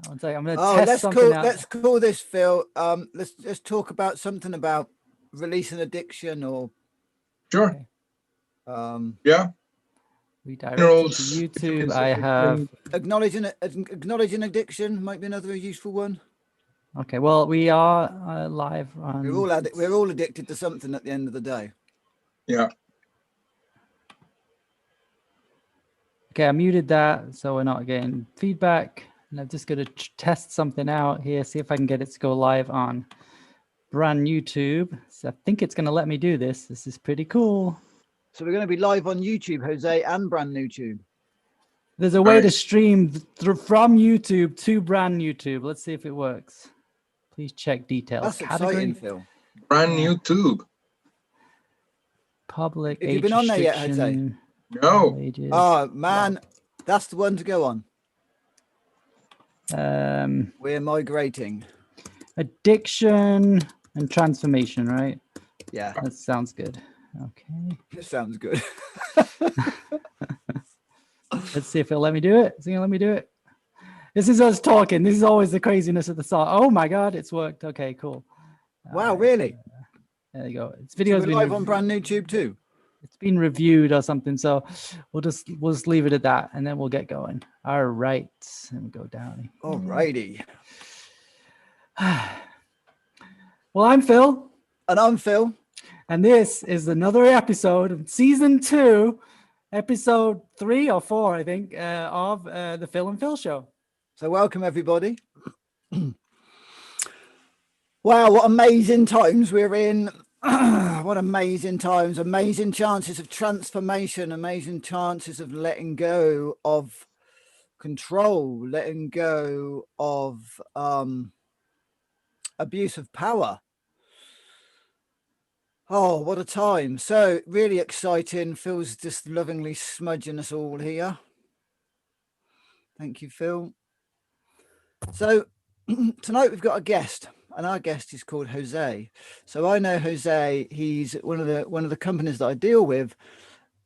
One second, I'm going to test something out. Let's call this, Phil. Let's talk about something about releasing addiction or. Sure. Okay. Yeah. Redirecting to YouTube. I have acknowledging addiction might be another useful one. Okay, well, we are live on. We're all addicted to something at the end of the day. Yeah. Okay, I muted that so we're not getting feedback. And I'm just going to test something out here, see if I can get it to go live on brand YouTube. So I think it's going to let me do this. This is pretty cool. So we're going to be live on YouTube, Jose, and brand YouTube. There's a way to stream from YouTube to brand YouTube. Let's see if it works. Please check details. That's exciting, Phil. Brand YouTube. Public. Have you been on there yet, Jose? No. Oh man, that's the one to go on. We're migrating. Addiction and transformation, right? Yeah. That sounds good. Okay. It sounds good. Let's see if it'll let me do it. Is it gonna let me do it? This is us talking. This is always the craziness of the start. Oh my God, it's worked. Okay, cool. Wow, really? There you go. It's videos live on brand YouTube too. It's been reviewed or something, so we'll just leave it at that, and then we'll get going. All right, and we go down. All righty. Well, I'm Phil, and I'm Phil, and this is another episode of season 2, episode 3 or 4, I think, of the Phil and Phil Show. So welcome everybody. Wow, what amazing times we're in. What amazing times, amazing chances of transformation, amazing chances of letting go of control, letting go of abuse of power. Oh, what a time. So really exciting. Phil's just lovingly smudging us all here. Thank you, Phil. So tonight we've got a guest. And our guest is called Jose. So I know Jose. He's one of the companies that I deal with.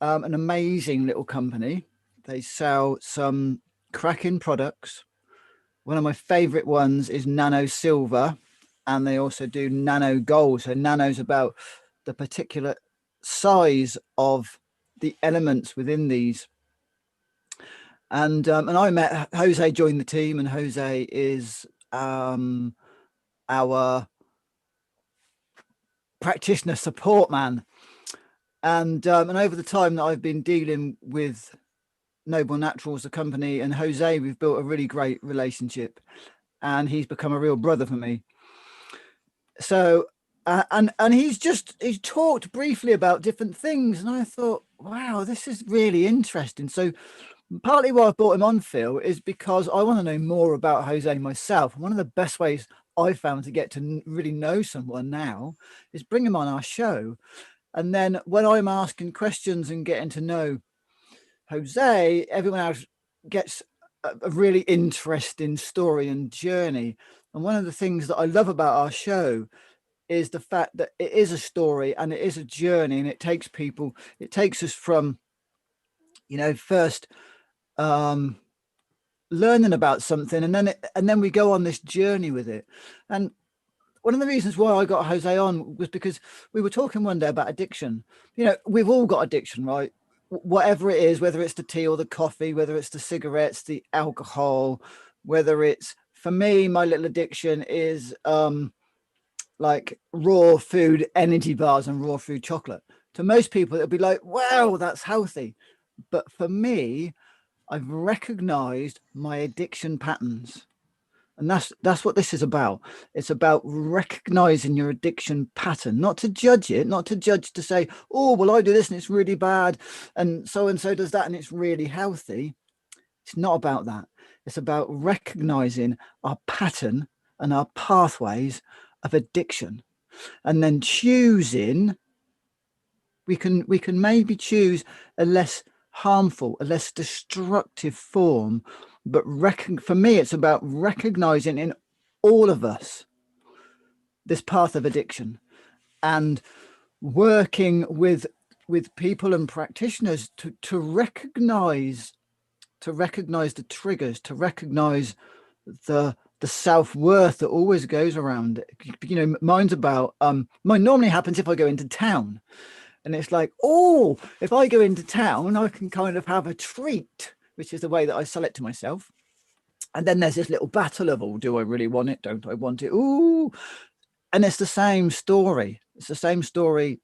An amazing little company. They sell some cracking products. One of my favorite ones is nano silver, and they also do nano gold. So nano's about the particular size of the elements within these. And I met Jose, joined the team, and Jose is our practitioner support man, and over the time that I've been dealing with Noble Naturals, the company, and Jose, we've built a really great relationship, and he's become a real brother for me. So and he's talked briefly about different things, and I thought, wow, this is really interesting. So partly why I brought him on, Phil, is because I want to know more about Jose myself. One of the best ways I found to get to really know someone now is bring him on our show. And then when I'm asking questions and getting to know Jose, everyone else gets a really interesting story and journey. And one of the things that I love about our show is the fact that it is a story and it is a journey, and it takes us from, first learning about something, and then we go on this journey with it. And one of the reasons why I got Jose on was because we were talking one day about addiction. We've all got addiction, right? Whatever it is, whether it's the tea or the coffee, whether it's the cigarettes, the alcohol, whether it's, for me, my little addiction is like raw food energy bars and raw food chocolate. To most people, it'll be like, wow, that's healthy. But for me, I've recognized my addiction patterns. And that's what this is about. It's about recognizing your addiction pattern, not to judge it, not to judge to say, oh, well, I do this and it's really bad, and so does that and it's really healthy. It's not about that. It's about recognizing our pattern and our pathways of addiction, and then choosing. We can maybe choose a less harmful, a less destructive form, but for me, it's about recognizing in all of us this path of addiction, and working with people and practitioners to recognize the triggers, to recognize the self-worth that always goes around it. You know, mine's about mine normally happens if I go into town, and it's like, oh, if I go into town I can kind of have a treat, which is the way that I sell it to myself. And then there's this little battle of, oh, do I really want it, don't I want it, ooh. And it's the same story. It's the same story.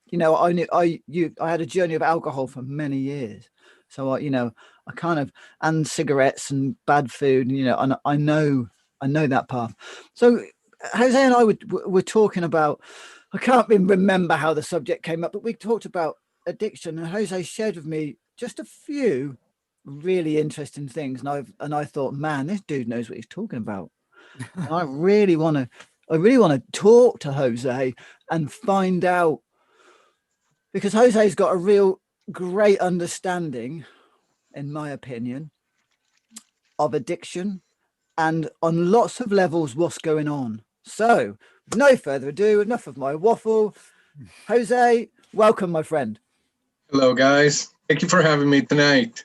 You know, I had a journey of alcohol for many years. So I kind of, and cigarettes and bad food, you know, and I know that path. So Jose and I were talking about, I can't even remember how the subject came up, but we talked about addiction, and Jose shared with me just a few really interesting things. And I thought, man, this dude knows what he's talking about. And I really want to talk to Jose and find out, because Jose's got a real great understanding, in my opinion, of addiction and on lots of levels what's going on. So no further ado, enough of my waffle. Jose, welcome, my friend. Hello, guys. Thank you for having me tonight.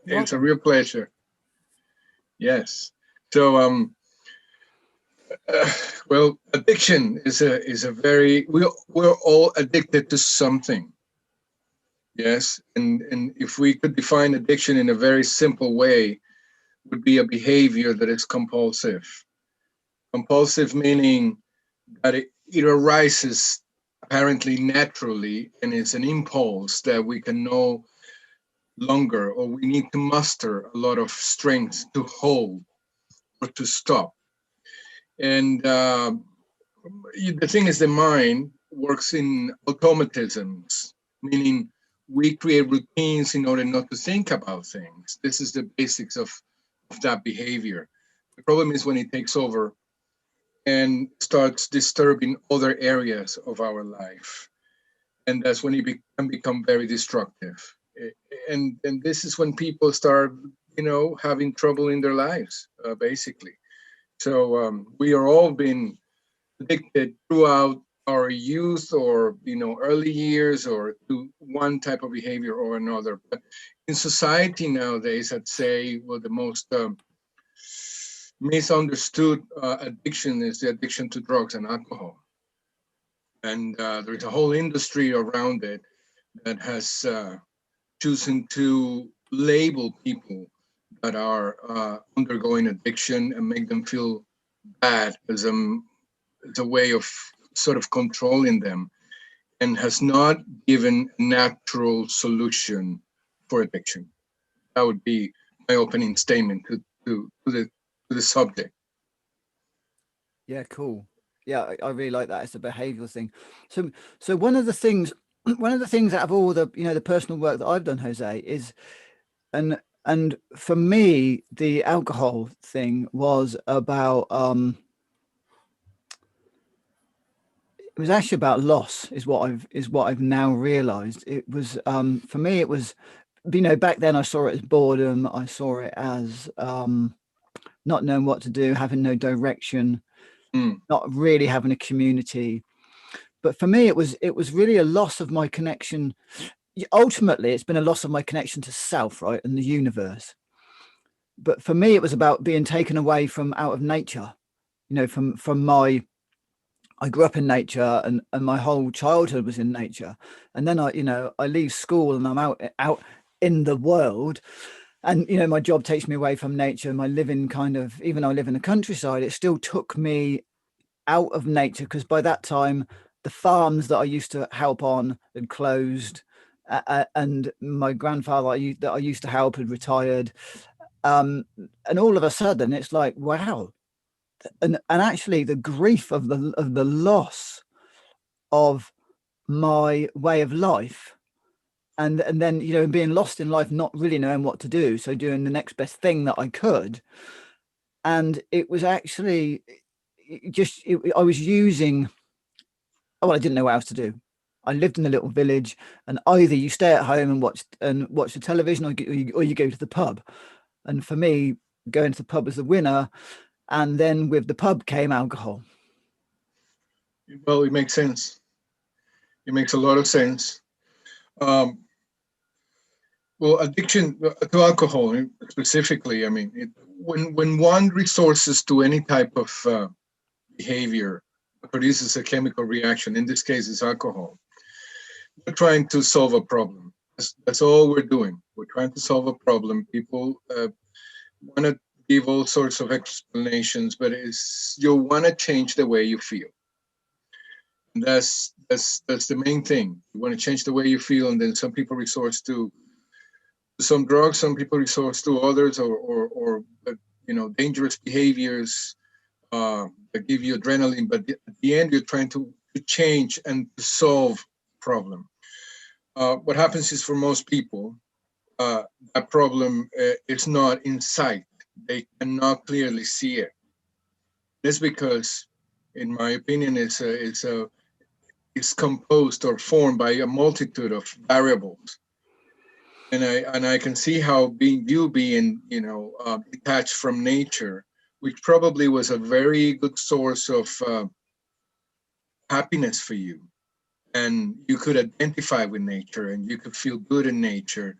It's a real pleasure. Yes. So, well, addiction is a very, we're all addicted to something. Yes. And if we could define addiction in a very simple way, would be a behavior that is compulsive. Compulsive meaning that it arises apparently naturally, and it's an impulse that we can no longer, or we need to muster a lot of strength to hold or to stop. And the thing is, the mind works in automatisms, meaning we create routines in order not to think about things. This is the basics of that behavior. The problem is when it takes over and starts disturbing other areas of our life. And that's when it can become very destructive. And this is when people start, having trouble in their lives, basically. So we are all been addicted throughout our youth, or early years, or to one type of behavior or another. But in society nowadays, I'd say, well, the most misunderstood addiction is the addiction to drugs and alcohol. And there's a whole industry around it that has chosen to label people that are undergoing addiction and make them feel bad as a way of sort of controlling them, and has not given a natural solution for addiction. That would be my opening statement to the subject. Yeah, cool. Yeah, I really like that. It's a behavioral thing. So one of the things out of all the the personal work that I've done, Jose, is and for me the alcohol thing was about it was actually about loss, is what I've now realized. It was for me it was, back then I saw it as boredom. I saw it as not knowing what to do, having no direction, not really having a community. But for me, it was really a loss of my connection. Ultimately, it's been a loss of my connection to self, right, and the universe. But for me, it was about being taken away from out of nature. From my, I grew up in nature, and my whole childhood was in nature. And then I leave school and I'm out in the world. And my job takes me away from nature. My living kind of, even though I live in the countryside, it still took me out of nature, because by that time the farms that I used to help on had closed, and my grandfather that I used to help had retired, and all of a sudden it's like, wow. And actually the grief of the loss of my way of life, and then being lost in life, not really knowing what to do, so doing the next best thing that I could. And it was actually I was using, well, I didn't know what else to do. I lived in a little village, and either you stay at home and watch the television, or you go to the pub. And for me, going to the pub was the winner. And then with the pub came alcohol. Well, it makes sense. It makes a lot of sense. Well, Well, addiction to alcohol specifically, I mean, when one resources to any type of behavior produces a chemical reaction, in this case, it's alcohol, we're trying to solve a problem. That's all we're doing. We're trying to solve a problem. People want to give all sorts of explanations, but you want to change the way you feel. And that's the main thing. You want to change the way you feel, and then some people resort to some drugs, some people resort to others, or dangerous behaviors that give you adrenaline. But at the end, you're trying to change and to solve a problem. What happens is, for most people, that problem is not in sight. They cannot clearly see it. This because, in my opinion, it's composed or formed by a multitude of variables. And I can see how being detached from nature, which probably was a very good source of happiness for you, and you could identify with nature, and you could feel good in nature,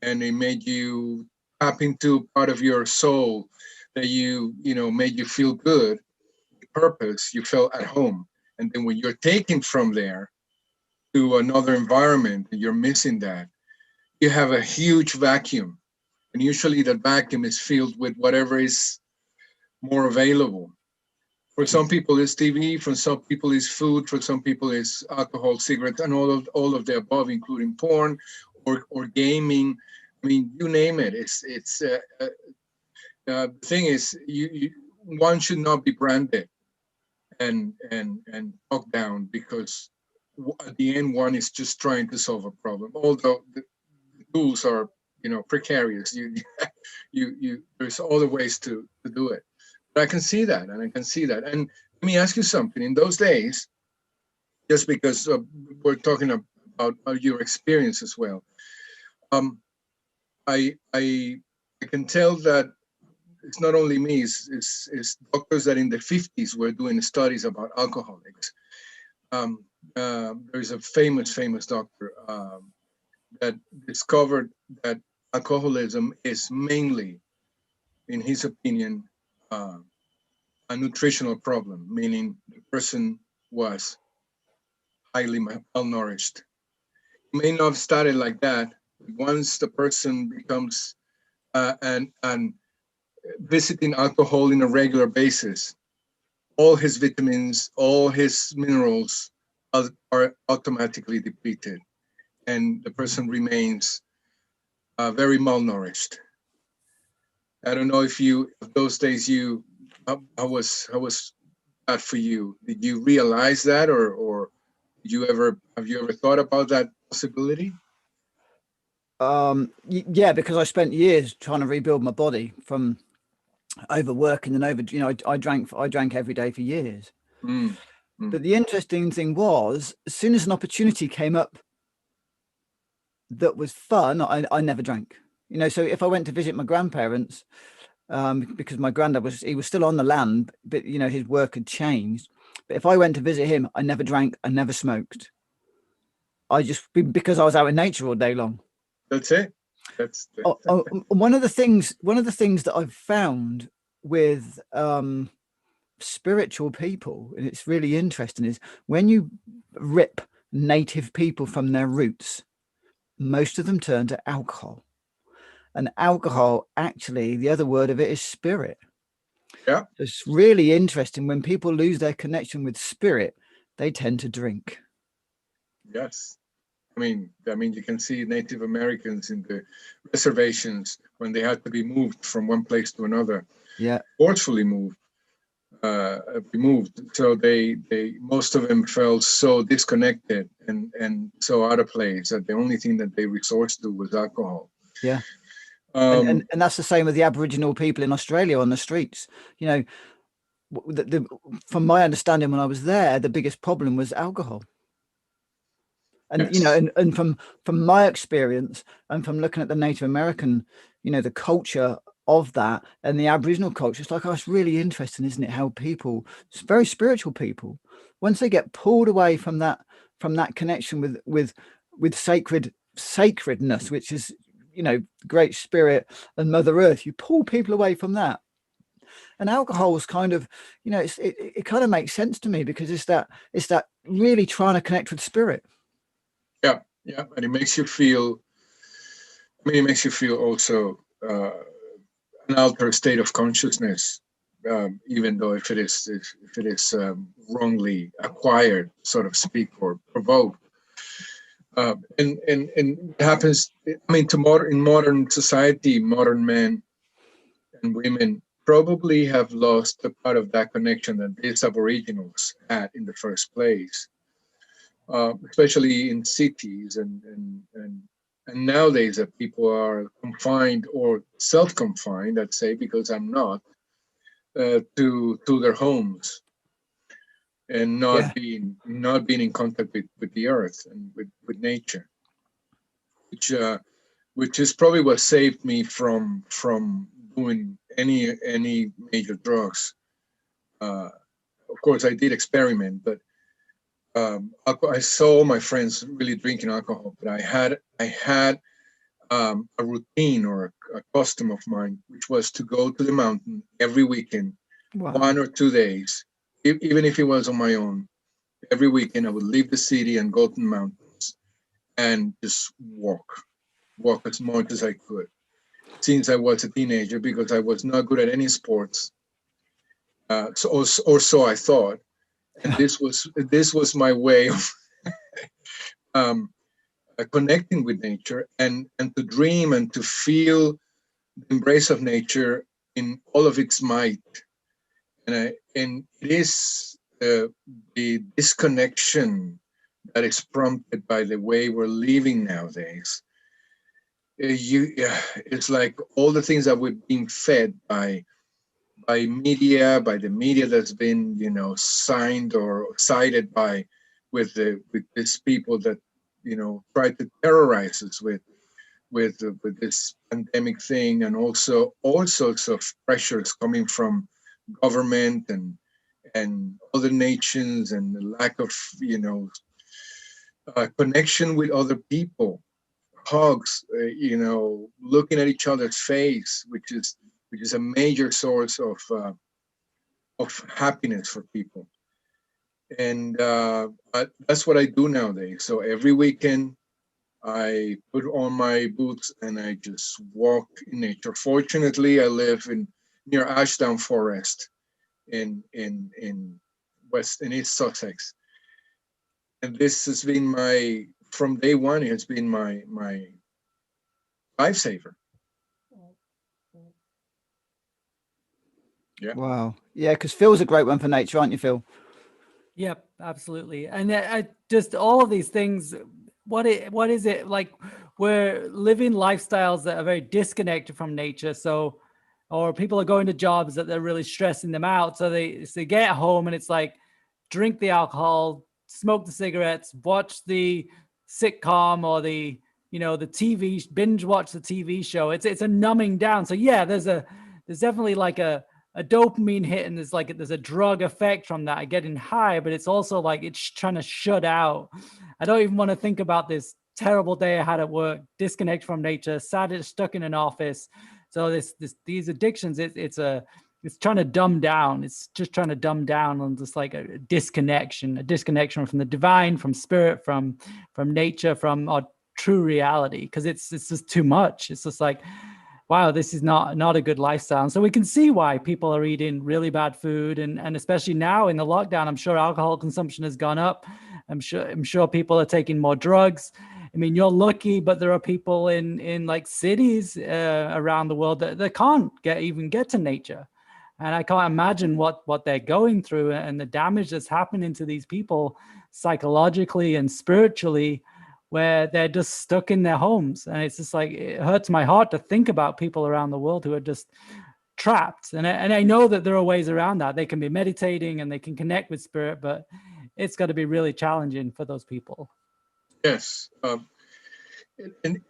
and it made you tap into part of your soul that made you feel good. Purpose, you felt at home, and then when you're taken from there to another environment, you're missing that. You have a huge vacuum, and usually that vacuum is filled with whatever is more available. For some people, it's TV. For some people, it's food. For some people, it's alcohol, cigarettes, and all of the above, including porn or gaming. I mean, you name it. The thing is, one should not be branded and talked down, because at the end, one is just trying to solve a problem. Although the tools are precarious, there's other ways to do it. But I can see that, and And let me ask you something. In those days, just because we're talking about your experience as well, I can tell that it's not only me, it's doctors that in the 50s were doing studies about alcoholics. There's a famous doctor that discovered that alcoholism is mainly, in his opinion, a nutritional problem, meaning the person was highly malnourished. It may not have started like that. Once the person becomes and visiting alcohol in a regular basis, all his vitamins, all his minerals are automatically depleted, and the person remains very malnourished. I don't know if those days how was that for you? Did you realize that, or have you ever thought about that possibility? Yeah, because I spent years trying to rebuild my body from overworking and I drank every day for years. But the interesting thing was, as soon as an opportunity came up that was fun, I never drank. So if I went to visit my grandparents, because my granddad was still on the land, but his work had changed. But if I went to visit him, I never drank, I never smoked. Because I was out in nature all day long. That's it. That's one of the things that I've found with spiritual people, and it's really interesting, is when you rip native people from their roots, most of them turn to alcohol. And alcohol, actually, the other word of it is spirit. Yeah. It's really interesting. When people lose their connection with spirit, they tend to drink. Yes. I mean, you can see Native Americans in the reservations when they had to be moved from one place to another. Yeah. Forcefully moved. So they most of them felt so disconnected and so out of place that the only thing that they resourced to was alcohol. Yeah. And that's the same with the Aboriginal people in Australia on the streets. From my understanding, when I was there, the biggest problem was alcohol. And yes. and from my experience and from looking at the Native American, the culture of that and the Aboriginal culture, it's like, it's really interesting, isn't it? How people, very spiritual people, once they get pulled away from that connection with sacredness, which is Great Spirit and Mother Earth. You pull people away from that. And alcohol's kind of, it kind of makes sense to me, because it's that really trying to connect with spirit. Yeah, and it makes you feel. I mean, it makes you feel also an altered state of consciousness, even though if it is wrongly acquired, so to speak, or provoked. And it happens. I mean, in modern society, modern men and women probably have lost a part of that connection that these Aboriginals had in the first place, especially in cities and nowadays that people are confined or self-confined, I'd say, because I'm not, to their homes and not being in contact with the earth and with nature, which is probably what saved me from doing any major drugs. Of course, I did experiment, but I saw my friends really drinking alcohol. But I had a routine or a custom of mine, which was to go to the mountain every weekend, Wow. 1 or 2 days, even if it was on my own. Every weekend, I would leave the city and go to the mountains and just walk as much as I could since I was a teenager, because I was not good at any sports. So I thought, and this was my way of um, connecting with nature and to dream and to feel the embrace of nature in all of its might. And it is the disconnection that is prompted by the way we're living nowadays. It's like all the things that we've been fed by media, by the media that's been, signed or cited with these people that, try to terrorize us with this pandemic thing, and also all sorts of pressures coming from government and other nations, and the lack of, connection with other people, hugs, looking at each other's face, which is a major source of happiness for people. And that's what I do nowadays. So every weekend, I put on my boots and I just walk in nature. Fortunately, I live near Ashdown Forest in East Sussex, and this has been from day one. It has been my lifesaver. Yeah. Wow. Yeah, because Phil's a great one for nature, aren't you, Phil? Yep, absolutely. And I just all of these things. What is it like? We're living lifestyles that are very disconnected from nature. So, or people are going to jobs that they're really stressing them out. So they get home and it's like, drink the alcohol, smoke the cigarettes, watch the sitcom or the TV, binge watch the TV show. It's a numbing down. So yeah, there's definitely like a dopamine hit, and there's a drug effect from that, getting high, but it's also like it's trying to shut out. I don't even want to think about this terrible day I had at work, disconnect from nature, stuck in an office. So these addictions, it's trying to dumb down. It's just trying to dumb down on just like a disconnection from the divine, from spirit, from nature, from our true reality, because it's just too much. It's just like, wow, this is not a good lifestyle. And so we can see why people are eating really bad food, and especially now in the lockdown, I'm sure alcohol consumption has gone up. I'm sure people are taking more drugs. I mean, you're lucky, but there are people in like cities around the world that can't even get to nature. And I can't imagine what they're going through and the damage that's happening to these people psychologically and spiritually, where they're just stuck in their homes. And it's just like, it hurts my heart to think about people around the world who are just trapped. And I know that there are ways around that. They can be meditating and they can connect with spirit, but it's got to be really challenging for those people. Yes. And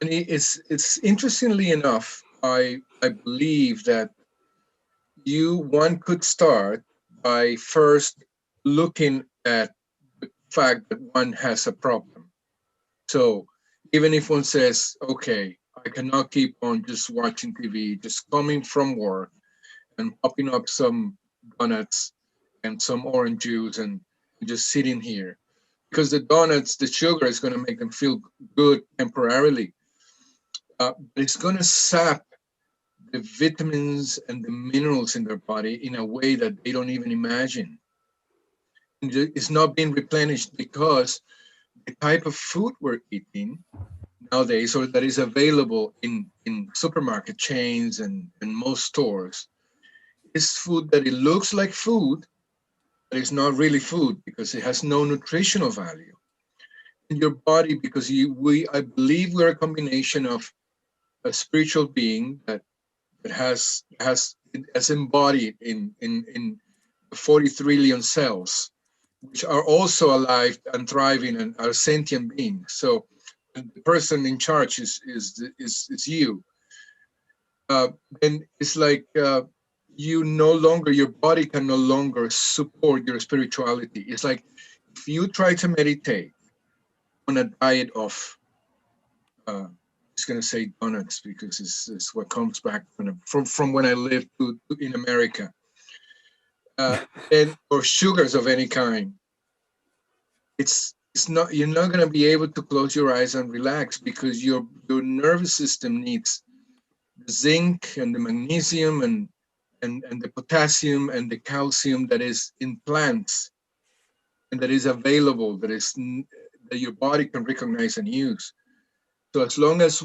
it's interestingly enough, I believe that one could start by first looking at the fact that one has a problem. So even if one says, okay, I cannot keep on just watching TV, just coming from work and popping up some donuts and some orange juice and just sitting here. Because the donuts, the sugar is going to make them feel good temporarily. But it's going to sap the vitamins and the minerals in their body in a way that they don't even imagine. And it's not being replenished because the type of food we're eating nowadays, or that is available in supermarket chains and most stores, is food that it looks like food, but it's not really food because it has no nutritional value in your body. Because I believe we're a combination of a spiritual being that has embodied in 40 trillion cells, which are also alive and thriving and are sentient beings. So the person in charge is you. And it's like your body can no longer support your spirituality. It's like if you try to meditate on a diet of, I'm just gonna say donuts because it's what comes back from when I lived in America, uh, and or sugars of any kind. It's not, you're not gonna be able to close your eyes and relax because your nervous system needs the zinc and the magnesium and the potassium and the calcium that is in plants and that is available, that your body can recognize and use. So as long as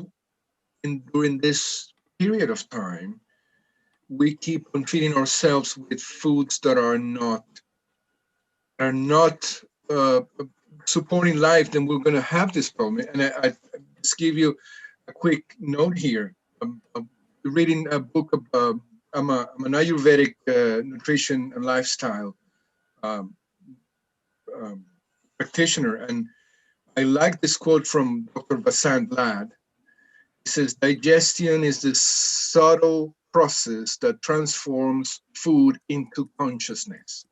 during this period of time, we keep on feeding ourselves with foods that are not uh, supporting life, then we're going to have this problem. And I just give you a quick note here. I'm reading a book of, I'm an Ayurvedic nutrition and lifestyle um, um, practitioner, and I like this quote from Dr. Vasant Lad. He says, digestion is the subtle process that transforms food into consciousness.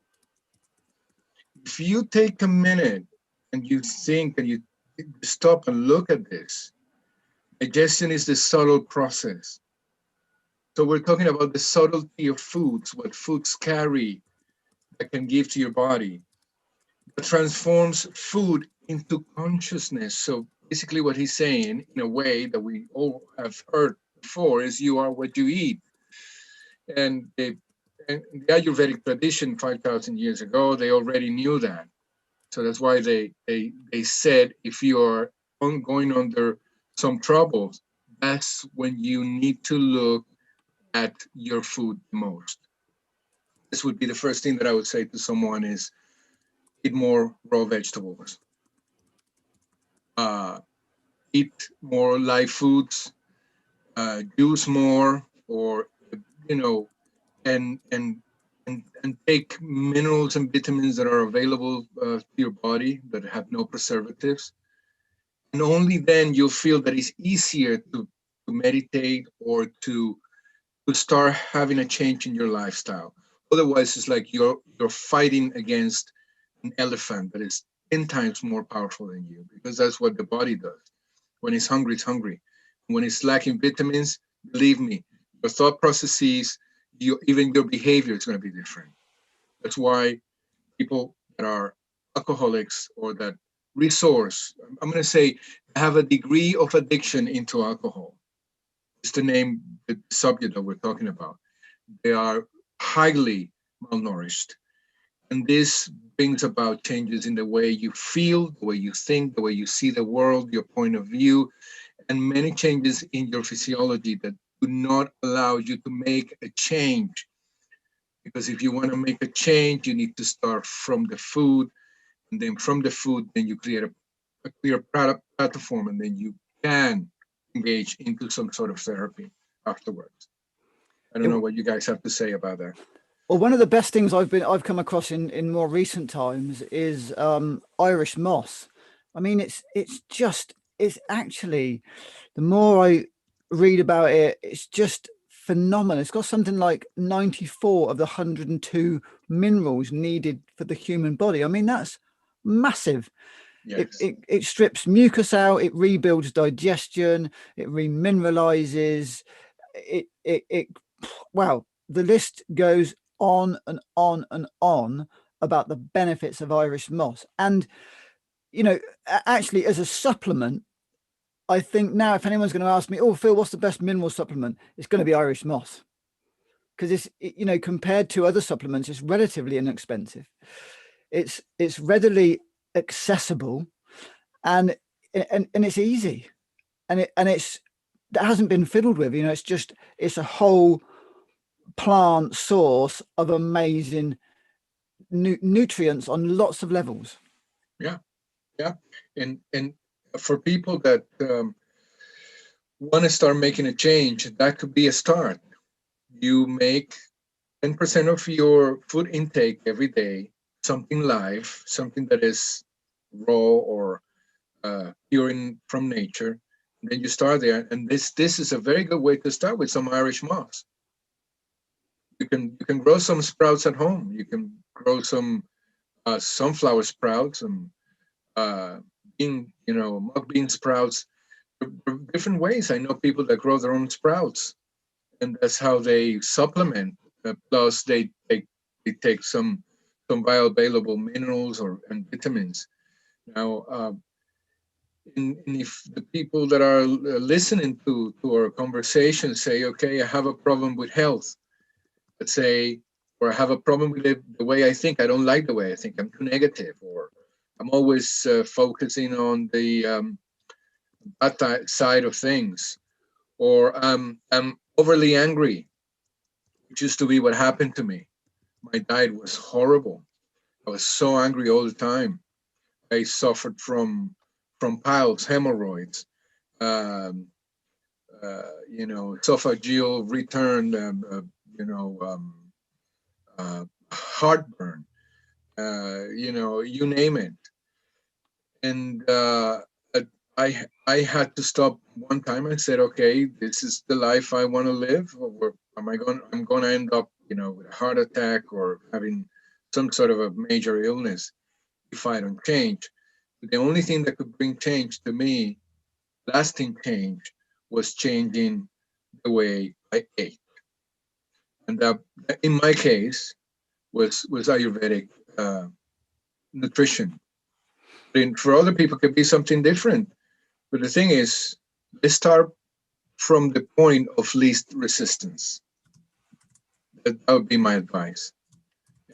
If you take a minute and you think and you stop and look at this, digestion is the subtle process. So we're talking about the subtlety of foods, what foods carry that can give to your body, that transforms food into consciousness. So basically what he's saying, in a way that we all have heard before, is you are what you eat. And the Ayurvedic tradition 5,000 years ago, they already knew that. So that's why they said if you are going under some troubles, that's when you need to look at your food the most. This would be the first thing that I would say to someone is eat more raw vegetables, uh, eat more live foods, use more, or you know, and and and take minerals and vitamins that are available to your body that have no preservatives. And only then you'll feel that it's easier to meditate or to start having a change in your lifestyle. Otherwise, it's like you're fighting against an elephant that is 10 times more powerful than you, because that's what the body does. When it's hungry, it's hungry. When it's lacking vitamins, believe me, your thought processes, even your behavior is going to be different. That's why people that are alcoholics or that resource, I'm going to say, have a degree of addiction into alcohol. Just to name the subject that we're talking about. They are highly malnourished. And this brings about changes in the way you feel, the way you think, the way you see the world, your point of view, and many changes in your physiology that do not allow you to make a change. Because if you want to make a change, you need to start from the food, and then from the food, then you create a clear platform, and then you can engage into some sort of therapy afterwards. I don't know what you guys have to say about that. Well, one of the best things I've come across in more recent times is Irish moss. I mean, it's actually, the more I read about it, it's just phenomenal. It's got something like 94 of the 102 minerals needed for the human body. I mean, that's massive. Yes. It strips mucus out, it rebuilds digestion, it remineralizes, it wow, the list goes on and on and on about the benefits of Irish moss. And you know, actually, as a supplement, I think now if anyone's going to ask me, oh, Phil, what's the best mineral supplement? It's going to be Irish moss, because you know, compared to other supplements, it's relatively inexpensive. It's readily accessible, and it's easy, and it's that hasn't been fiddled with. You know, it's a whole plant source of amazing nutrients on lots of levels. Yeah. Yeah. And for people that want to start making a change, that could be a start. You make 10% of your food intake every day something live, something that is raw or pure from nature. And then you start there, and this is a very good way to start with some Irish moss. You can grow some sprouts at home. You can grow some sunflower sprouts, and mung bean sprouts. There are different ways. I know people that grow their own sprouts, and that's how they supplement. Plus, they take some bioavailable minerals and vitamins. Now, and if the people that are listening to our conversation say, okay, I have a problem with health, let's say, or I have a problem with the way I think, I don't like the way I think, I'm too negative, or I'm always focusing on the bad side of things, or I'm overly angry, which used to be what happened to me. My diet was horrible. I was so angry all the time. I suffered from piles, hemorrhoids, um, esophageal return, heartburn, you name it. And I had to stop one time. I said, okay, this is the life I want to live, or I'm going to end up, with a heart attack or having some sort of a major illness if I don't change. But the only thing that could bring change to me, lasting change, was changing the way I ate. And that, in my case, was Ayurvedic nutrition. But for other people, it could be something different. But the thing is, let's start from the point of least resistance. That would be my advice.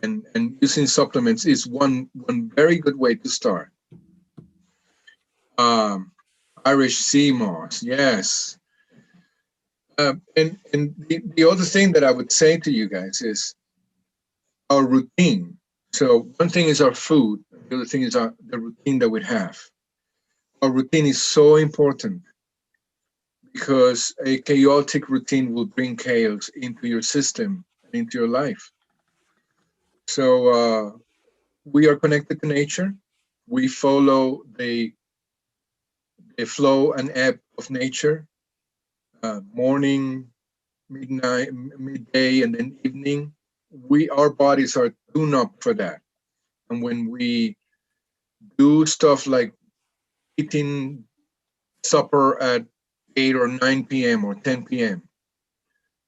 And using supplements is one very good way to start. Irish sea moss, yes. And the other thing that I would say to you guys is our routine. So one thing is our food. The other thing is the routine that we have. Our routine is so important because a chaotic routine will bring chaos into your system and into your life. So we are connected to nature. We follow the flow and ebb of nature, morning, midnight, midday, and then evening. Our bodies are tuned up for that. And when we do stuff like eating supper at 8 or 9 p.m. or 10 p.m.,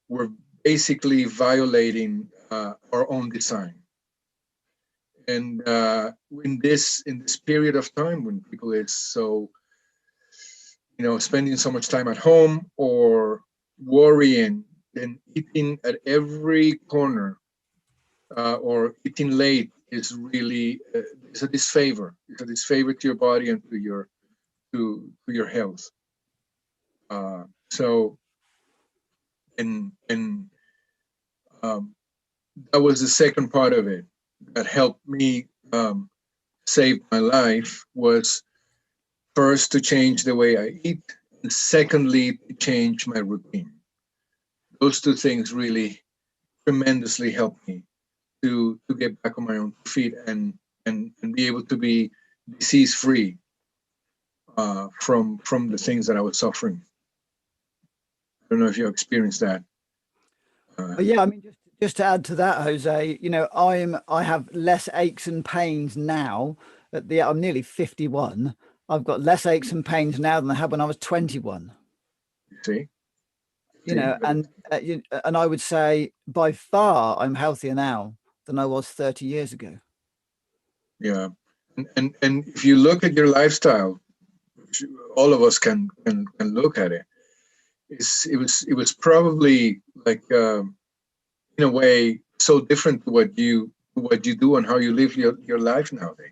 we're basically violating our own design. And in this period of time when people is so, spending so much time at home or worrying and eating at every corner or eating late is really it's a disfavor. It's a disfavor to your body and to your health. So and that was the second part of it that helped me save my life, was first to change the way I eat, and secondly to change my routine. Those two things really tremendously helped me to get back on my own feet and be able to be disease free from the things that I was suffering. I don't know if you experienced that. Yeah, I mean, just to add to that, Jose, I have less aches and pains now I'm nearly 51. I've got less aches and pains now than I had when I was 21. See, You know, and I would say by far I'm healthier now than I was 30 years ago. yeah, and if you look at your lifestyle, which all of us can look at it. It was probably like in a way so different to what you do and how you live your life nowadays.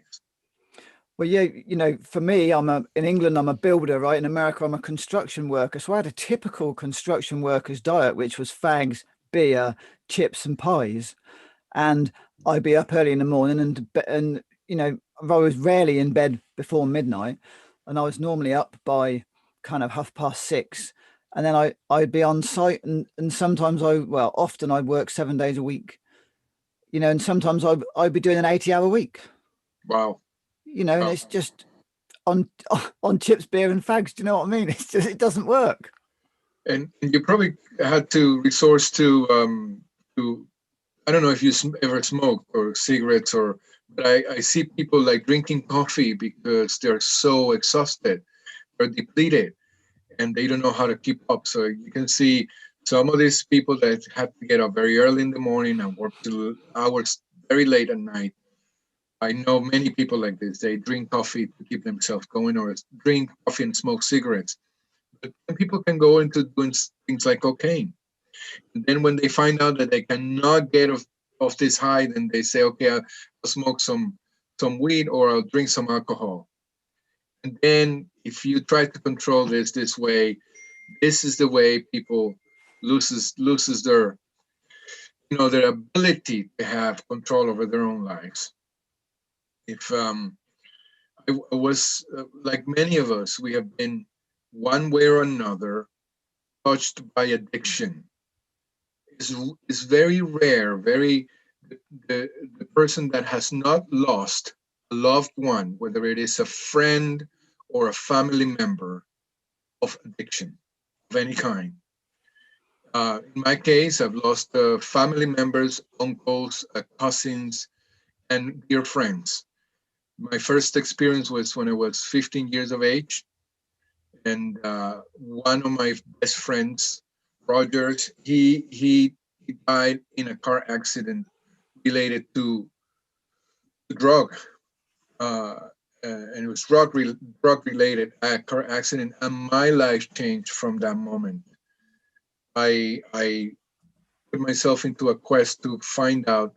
Well, yeah, you know, for me, in England, I'm a builder, right? In America, I'm a construction worker. So I had a typical construction worker's diet, which was fags, beer, chips, and pies. And I'd be up early in the morning, and you know, I was rarely in bed before midnight, and I was normally up by kind of 6:30, and then I'd be on site, and sometimes often I'd work 7 days a week, you know, and sometimes I'd be doing an 80-hour week. Wow. You know, and it's just on chips, beer, and fags. Do you know what I mean? It's just, it doesn't work. And you probably had to resource to I don't know if you ever smoked or cigarettes but I see people like drinking coffee because they're so exhausted or depleted and they don't know how to keep up. So you can see some of these people that have to get up very early in the morning and work till hours very late at night. I know many people like this. They drink coffee to keep themselves going or drink coffee and smoke cigarettes. But people can go into doing things like cocaine. And then when they find out that they cannot get off this high, then they say, okay, I'll smoke some weed or I'll drink some alcohol. And then if you try to control this way, this is the way people loses their their ability to have control over their own lives. If I was like many of us, we have been one way or another touched by addiction. Is very rare. The person that has not lost a loved one, whether it is a friend or a family member of addiction of any kind. In my case, I've lost family members, uncles, cousins, and dear friends. My first experience was when I was 15 years of age, and one of my best friends, Rogers, he died in a car accident related to drug, and it was drug related car accident, and my life changed from that moment. I put myself into a quest to find out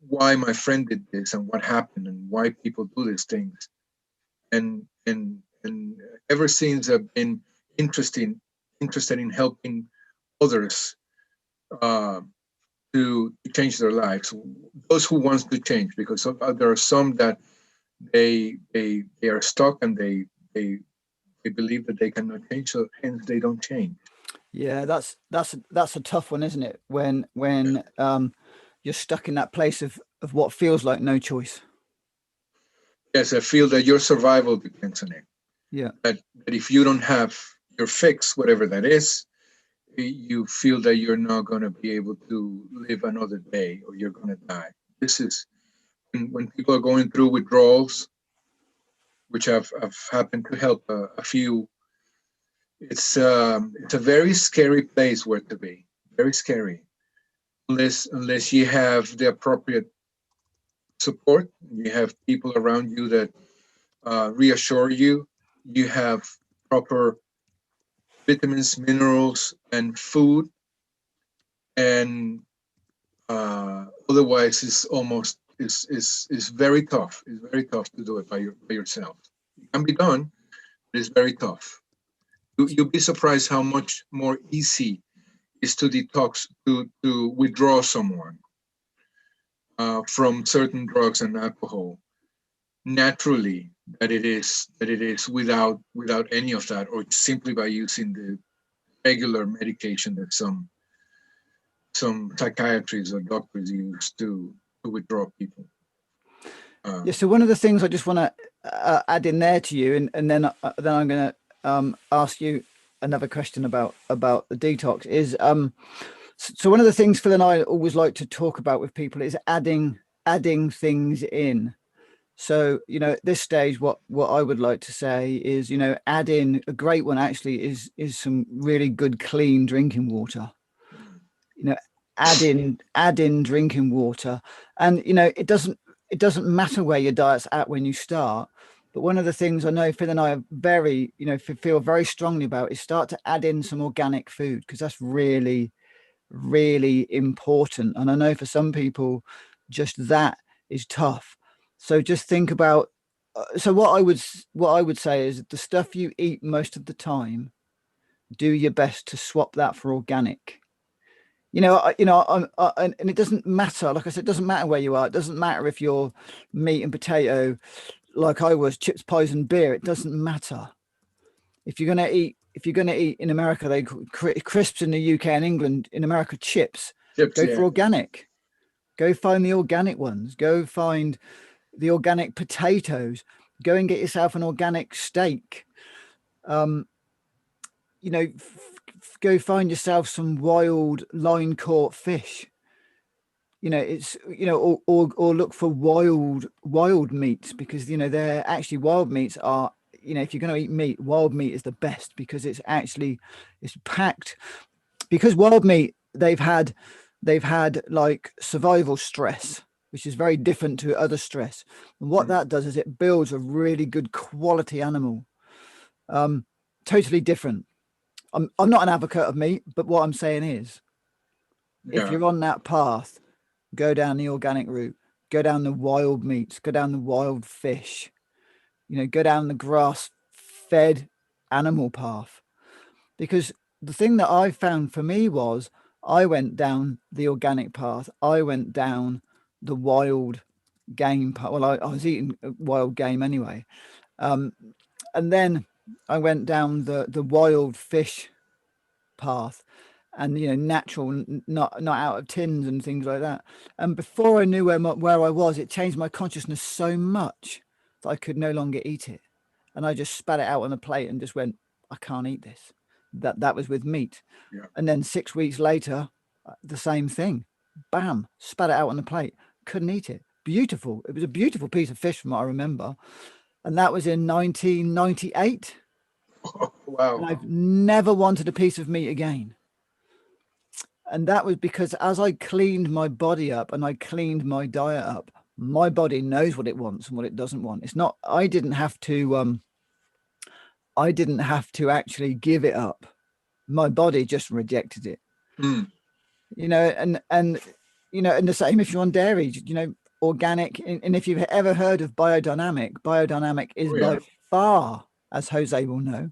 why my friend did this and what happened and why people do these things, and ever since I've been interested in helping others to change their lives. Those who wants to change, because there are some that they are stuck and they believe that they cannot change, so hence they don't change. Yeah, that's a tough one, isn't it? When you're stuck in that place of what feels like no choice. Yes, I feel that your survival depends on it. Yeah. That if you don't have your fix, whatever that is, you feel that you're not going to be able to live another day or you're going to die. This is when people are going through withdrawals, which I've happened to help a few. It's a very scary place where to be. Very scary, unless you have the appropriate support. You have people around you that reassure you. You have proper vitamins, minerals, and food, and otherwise it's very tough. It's very tough to do it by yourself. It can be done, but it's very tough. You'll be surprised how much more easy is to detox, to withdraw someone from certain drugs and alcohol naturally that it is without any of that, or simply by using the regular medication that some psychiatrists or doctors use to withdraw people. Yeah. So one of the things I just want to add in there to you, and then I'm going to ask you another question about the detox is so one of the things Phil and I always like to talk about with people is adding things in. So, you know, at this stage, what I would like to say is, you know, add in a great one actually is some really good clean drinking water. You know, add in drinking water, and you know, it doesn't matter where your diet's at when you start. But one of the things I know Phil and I are very, you know, feel very strongly about is start to add in some organic food, because that's really, really important. And I know for some people, just that is tough. So just think about. So what I would say is the stuff you eat most of the time, do your best to swap that for organic. And it doesn't matter. Like I said, it doesn't matter where you are. It doesn't matter if you're meat and potato, like I was, chips, pies, and beer. It doesn't matter. If you're gonna eat in America, they call crisps in the UK and England. In America, chips. Go for organic. Go find the organic ones. Go find the organic potatoes. Go and get yourself an organic steak. You know, go find yourself some wild line caught fish. You know, it's, you know, or look for wild meats, because, you know, they're actually, wild meats are, you know, if you're going to eat meat, wild meat is the best, because it's packed, because wild meat, they've had like survival stress, which is very different to other stress. And what that does is it builds a really good quality animal. Totally different. I'm not an advocate of meat, but what I'm saying is, if you're on that path, go down the organic route, go down the wild meats, go down the wild fish, you know, go down the grass fed animal path. Because the thing that I found for me was, I went down the organic path. I went down the wild game path. Well, I was eating wild game anyway. And then I went down the wild fish path, and, you know, natural, not out of tins and things like that. And before I knew where I was, it changed my consciousness so much that I could no longer eat it, and I just spat it out on a plate and just went, I can't eat this. That was with meat. And then 6 weeks later, the same thing. Bam, spat it out on the plate. Couldn't eat it. Beautiful. It was a beautiful piece of fish from what I remember, and that was in 1998. Wow. And I've never wanted a piece of meat again. And that was because as I cleaned my body up and I cleaned my diet up, my body knows what it wants and what it doesn't want. It's not, I didn't have to actually give it up. My body just rejected it. You know, and you know, and the same if you're on dairy, you know, organic. And if you've ever heard of biodynamic is by far, as Jose will know,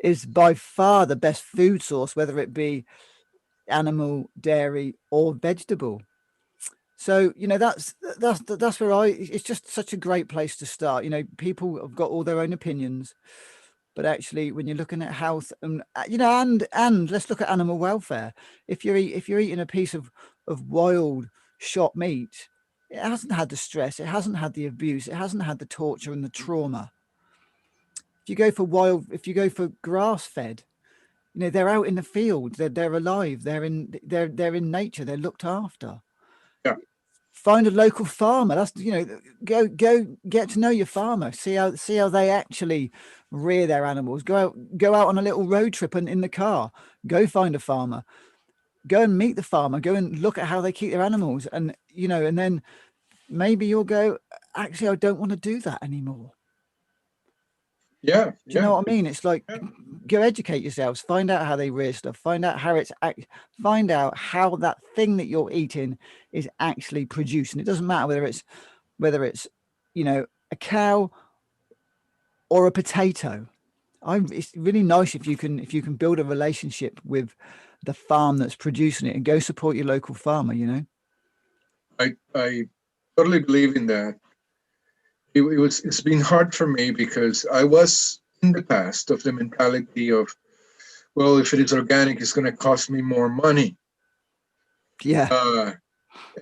is by far the best food source, whether it be animal, dairy, or vegetable. So, you know, that's where it's just such a great place to start. You know, people have got all their own opinions, but actually when you're looking at health, and, you know, and let's look at animal welfare. If you're eating a piece of wild shot meat, it hasn't had the stress, it hasn't had the abuse, it hasn't had the torture and the trauma. If you go for grass fed, you know, they're out in the field, they're alive, they're in nature, they're looked after. Find a local farmer. That's, you know, go get to know your farmer. See how they actually rear their animals. Go out on a little road trip and in the car. Go find a farmer. Go and meet the farmer. Go and look at how they keep their animals. And, you know, and then maybe you'll go, actually, I don't want to do that anymore. Do you know what I mean? It's like, go educate yourselves, find out how they rear stuff, find out how that thing that you're eating is actually produced. And it doesn't matter whether it's, you know, a cow or a potato. It's really nice if you can build a relationship with the farm that's producing it, and go support your local farmer, you know. I totally believe in that. It's been hard for me because I was in the past of the mentality of, well, if it is organic, it's going to cost me more money. And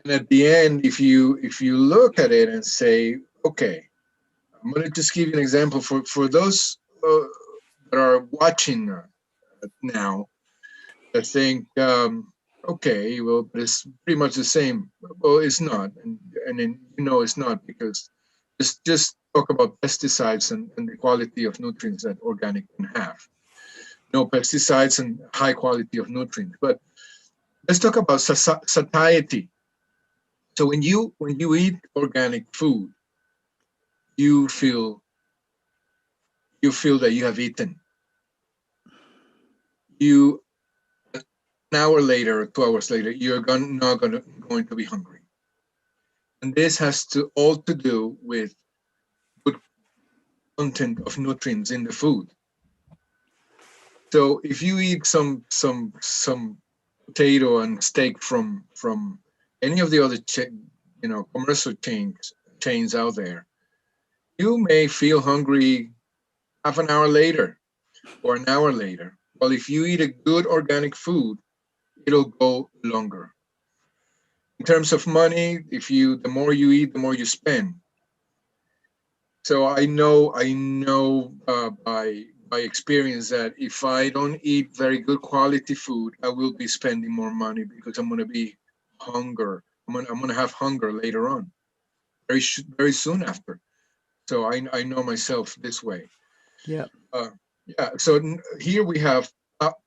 at the end, if you look at it and say, okay, I'm going to just give you an example for those that are watching now, that think, okay, well, but it's pretty much the same. Well, it's not, and then, you know, it's not, because just talk about pesticides and the quality of nutrients that organic can have. No pesticides and high quality of nutrients. But let's talk about satiety. So when you eat organic food, you feel that you have eaten. You an hour later or 2 hours later, you're not going to be hungry. And this has to all to do with good content of nutrients in the food. So if you eat some potato and steak from any of the other commercial chains out there, you may feel hungry half an hour later or an hour later. Well, if you eat a good organic food, it'll go longer. In terms of money, the more you eat, the more you spend. So I know by experience that if I don't eat very good quality food, I will be spending more money because I'm gonna be hunger. I'm gonna have hunger later on, very soon after. So I know myself this way. Yeah. Yeah. So here we have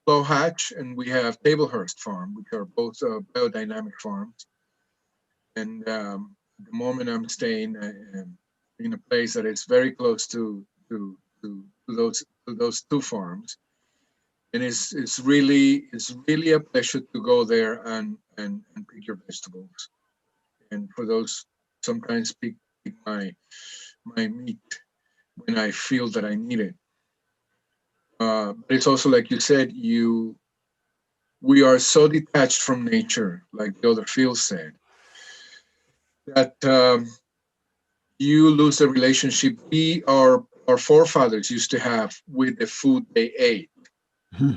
Low Hatch and we have Tablehurst Farm, which are both biodynamic farms. And at the moment I'm staying in a place that is very close to those two farms, and it's really a pleasure to go there and pick your vegetables, and for those sometimes pick my meat when I feel that I need it. But it's also like you said, we are so detached from nature, like the other field said, that you lose the relationship our forefathers used to have with the food they ate. Hmm.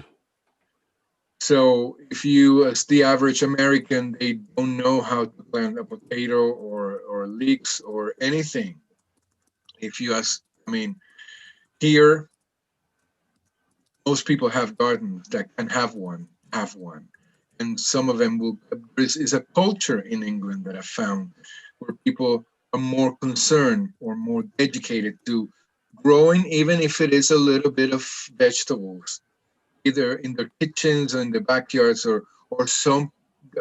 So if you, as the average American, they don't know how to plant a potato or leeks or anything. If you ask, I mean, here most people have gardens that can have one, and some of them will. There is a culture in England that I found where people are more concerned or more dedicated to growing, even if it is a little bit of vegetables, either in their kitchens or in the backyards or some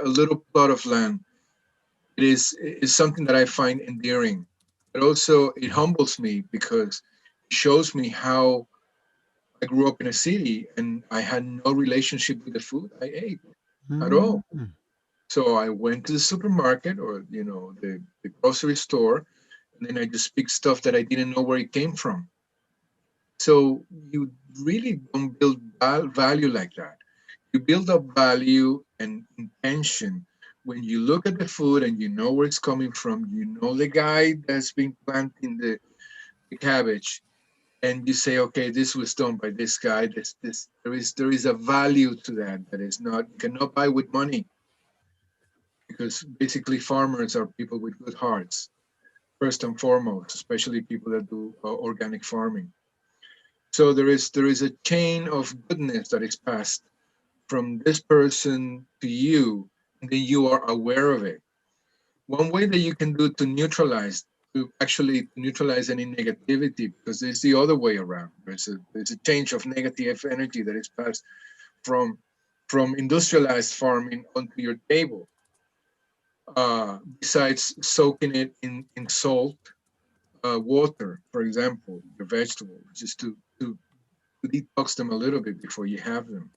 a little plot of land. It is something that I find endearing, but also it humbles me because it shows me how I grew up in a city and I had no relationship with the food I ate at all. Mm. So I went to the supermarket or the grocery store, and then I just picked stuff that I didn't know where it came from. So you really don't build value like that. You build up value and intention when you look at the food and you know where it's coming from. You know the guy that's been planting the cabbage, and you say, okay, this was done by this guy. This there is a value to that is not you cannot buy with money, because basically farmers are people with good hearts first and foremost, especially people that do organic farming. So there is a chain of goodness that is passed from this person to you, and then you are aware of it. One way that you can do to actually neutralize any negativity, because it's the other way around. There's a change of negative energy that is passed from industrialized farming onto your table. Besides soaking it in salt, water, for example, your vegetables, just to detox them a little bit before you have them.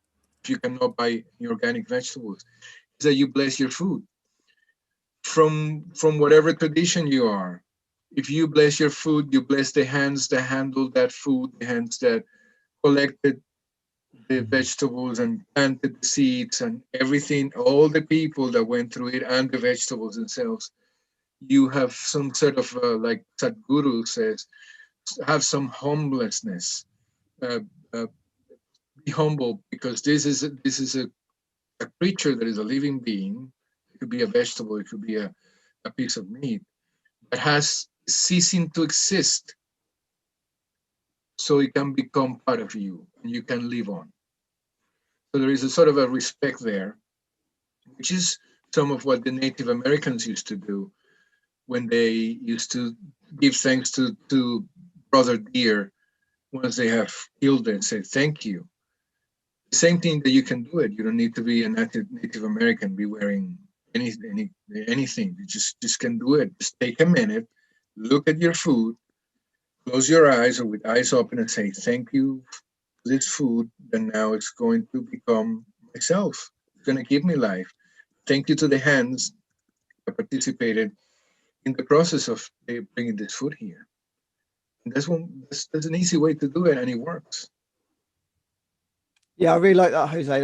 If you cannot buy any organic vegetables, is that you bless your food from whatever tradition you are. If you bless your food, you bless the hands that handled that food, the hands that collected the vegetables and planted the seeds and everything, all the people that went through it and the vegetables themselves. You have some sort of, like Sadhguru says, have some humbleness. Uh, uh, be humble, because this is a creature that is a living being. It could be a vegetable, it could be a piece of meat that has ceasing to exist, so it can become part of you and you can live on. So there is a sort of a respect there, which is some of what the Native Americans used to do when they used to give thanks to brother deer once they have killed it and say thank you. The same thing that you can do it. You don't need to be a Native American, be wearing anything. You just can do it. Just take a minute, look at your food, close your eyes or with eyes open and say thank you for this food, and now it's going to become myself. It's going to give me life. Thank you to the hands that participated in the process of bringing this food here. And that's an easy way to do it, and it works. Yeah, I really like that, Jose.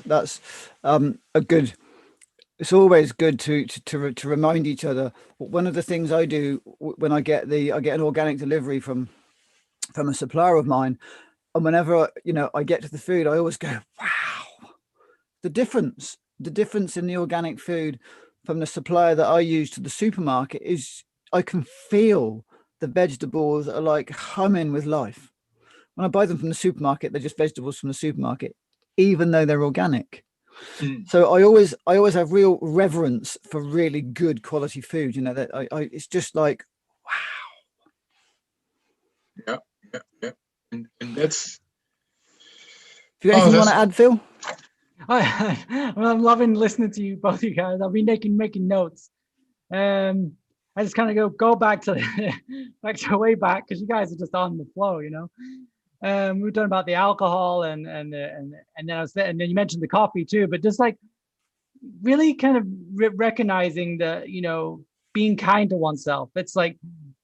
That's a good. It's always good to remind each other. One of the things I do when I get an organic delivery from a supplier of mine, and whenever I get to the food, I always go, wow, the difference in the organic food from the supplier that I use to the supermarket is I can feel the vegetables are like humming with life. When I buy them from the supermarket, they're just vegetables from the supermarket, even though they're organic. So I always have real reverence for really good quality food. That it's just like, wow. Yeah. And that's. Have you got anything you want to add, Phil? I'm loving listening to you both, you guys. I've been making notes. I just kind of go back to way back because you guys are just on the flow, We were talking about the alcohol and then you mentioned the coffee too, but just like really kind of recognizing that being kind to oneself. It's like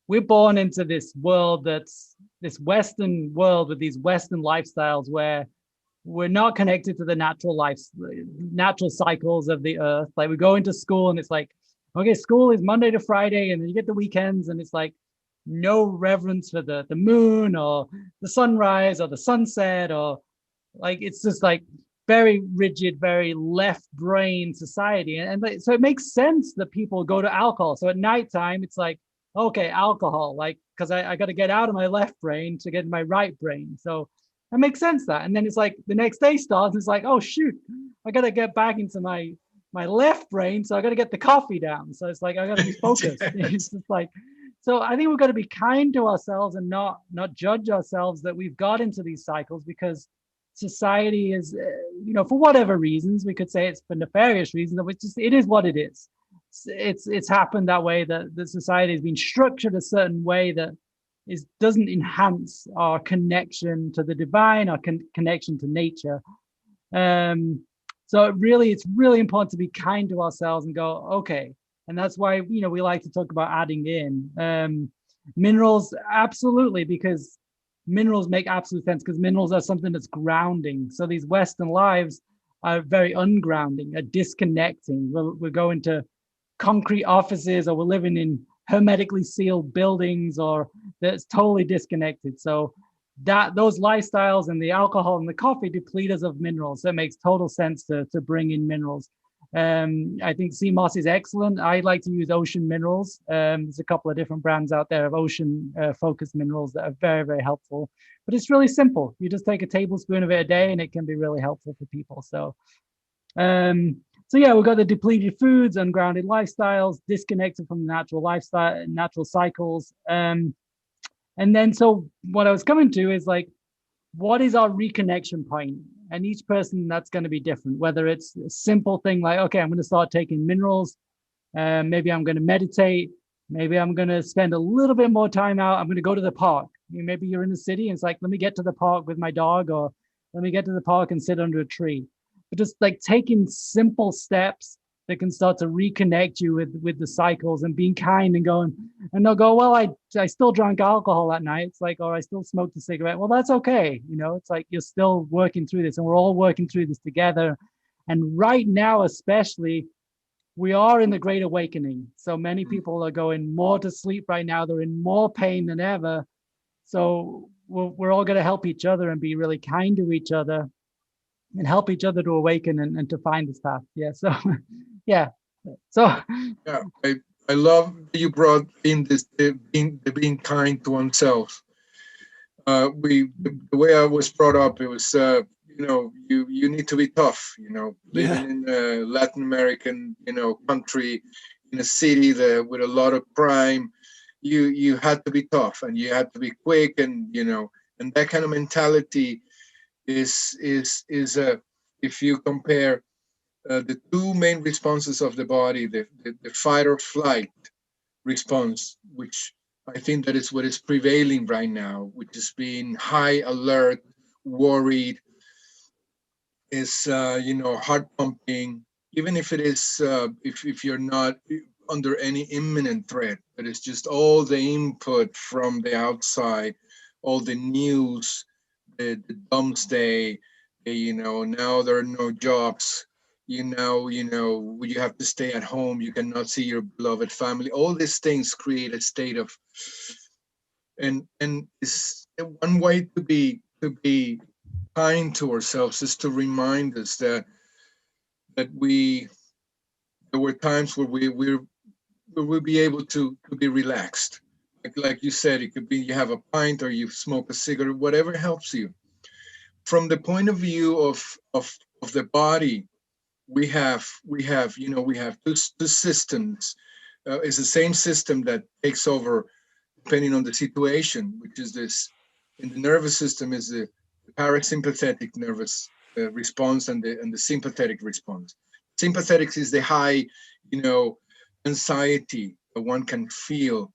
we're born into this world that's this Western world with these Western lifestyles where we're not connected to the natural cycles of the earth. Like we go into school and it's like, okay, school is Monday to Friday, and then you get the weekends, and it's like no reverence for the moon or the sunrise or the sunset, or like it's just like very rigid, very left brain society. And so it makes sense that people go to alcohol. So at nighttime, it's like, okay, alcohol, like, because I got to get out of my left brain to get in my right brain. So that makes sense that. And then it's like the next day starts, it's like, oh shoot, I got to get back into my left brain. So I got to get the coffee down. So it's like, I got to be focused. It's just like, so I think we've got to be kind to ourselves and not judge ourselves that we've got into these cycles, because society is, for whatever reasons, we could say it's for nefarious reasons, it is what it is. It's happened that way, that the society has been structured a certain way that doesn't enhance our connection to the divine, our connection to nature. So it's really important to be kind to ourselves and go, okay. And that's why, we like to talk about adding in minerals, absolutely, because minerals make absolute sense, because minerals are something that's grounding. So these Western lives are very ungrounding, are disconnecting. We're going to concrete offices, or we're living in hermetically sealed buildings, or that's totally disconnected. So those lifestyles and the alcohol and the coffee deplete us of minerals. So it makes total sense to bring in minerals. I think sea moss is excellent. I like to use ocean minerals. There's a couple of different brands out there of ocean focused minerals that are very, very helpful. But it's really simple. You just take a tablespoon of it a day, and it can be really helpful for people. So yeah, we've got the depleted foods, ungrounded lifestyles, disconnected from the natural cycles. And then, so what I was coming to is like, what is our reconnection point? And each person, that's going to be different, whether it's a simple thing like, okay, I'm going to start taking minerals. Maybe I'm going to meditate. Maybe I'm going to spend a little bit more time out. I'm going to go to the park. Maybe you're in the city and it's like, let me get to the park with my dog, or let me get to the park and sit under a tree. But just like taking simple steps that can start to reconnect you with the cycles, and being kind and going, and they'll go, well, I still drank alcohol that night. It's like, or I still smoked a cigarette. Well, that's okay. It's like, you're still working through this, and we're all working through this together. And right now, especially, we are in the Great Awakening. So many people are going more to sleep right now. They're in more pain than ever. So we're all going to help each other and be really kind to each other, and help each other to awaken and to find this path. Yeah. So, yeah. So. Yeah, I love that you brought in this being kind to oneself. The way I was brought up, it was you need to be tough. Living in a Latin American country, in a city with a lot of crime, you had to be tough and you had to be quick, and and that kind of mentality is if you compare the two main responses of the body, the fight or flight response, which I think that is what is prevailing right now, which is being high alert, worried, is heart pumping, even if it is if you're not under any imminent threat, but it's just all the input from the outside, all the news, the doomsday, now there are no jobs, you have to stay at home, you cannot see your beloved family. All these things create a state of, and is one way to be kind to ourselves is to remind us that there were times where we'll be able to be relaxed. Like you said, it could be you have a pint or you smoke a cigarette, whatever helps you. From the point of view of the body, we have two systems. It's the same system that takes over depending on the situation, which is this in the nervous system is the parasympathetic nervous response and the sympathetic response. Sympathetic is the high, you know, anxiety that one can feel,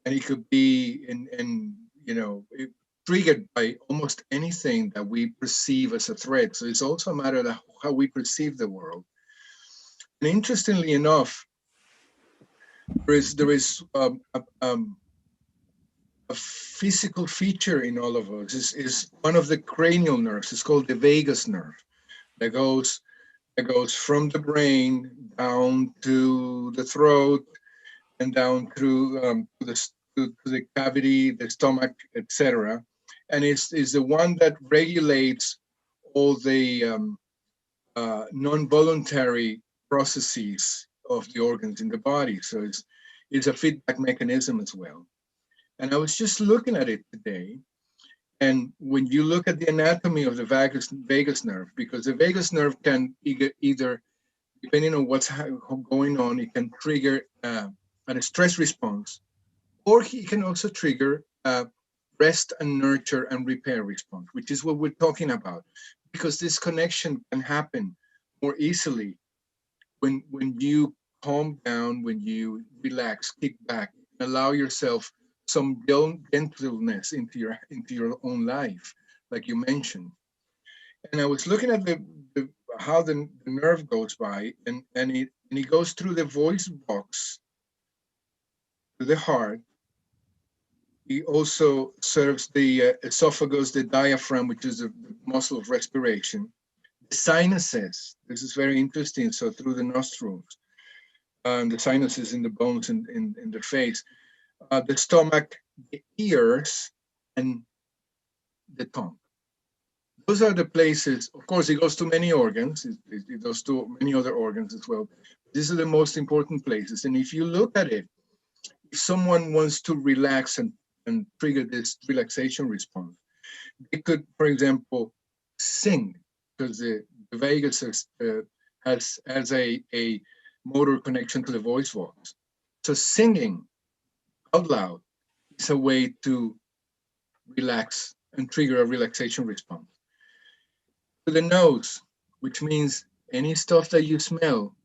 and it could be triggered by almost anything that we perceive as a threat. So it's also a matter of how we perceive the world. And interestingly enough, there is a physical feature in all of us. Is one of the cranial nerves. It's called the vagus nerve that goes from the brain down to the throat and down through to the cavity, the stomach, etc. And is the one that regulates all the non-voluntary processes of the organs in the body. So it's a feedback mechanism as well. And I was just looking at it today. And when you look at the anatomy of the vagus nerve, because the vagus nerve can either depending on what's going on, it can trigger a stress response, or it can also trigger a rest and nurture and repair response, which is what we're talking about. Because this connection can happen more easily when you calm down, when you relax, kick back, allow yourself some gentleness into your own life, like you mentioned. And I was looking at how the nerve goes by, and it goes through the voice box to the heart. It also serves the esophagus, the diaphragm, which is the muscle of respiration, the sinuses. This is very interesting. So through the nostrils, and the sinuses in the bones in the face, the stomach, the ears, and the tongue. Those are the places. Of course, it goes to many organs. It goes to many other organs as well. These are the most important places. And if you look at it, if someone wants to relax and trigger this relaxation response, they could, for example, sing, because the vagus has a motor connection to the voice box. So singing out loud is a way to relax and trigger a relaxation response. To the nose, which means any stuff that you smell,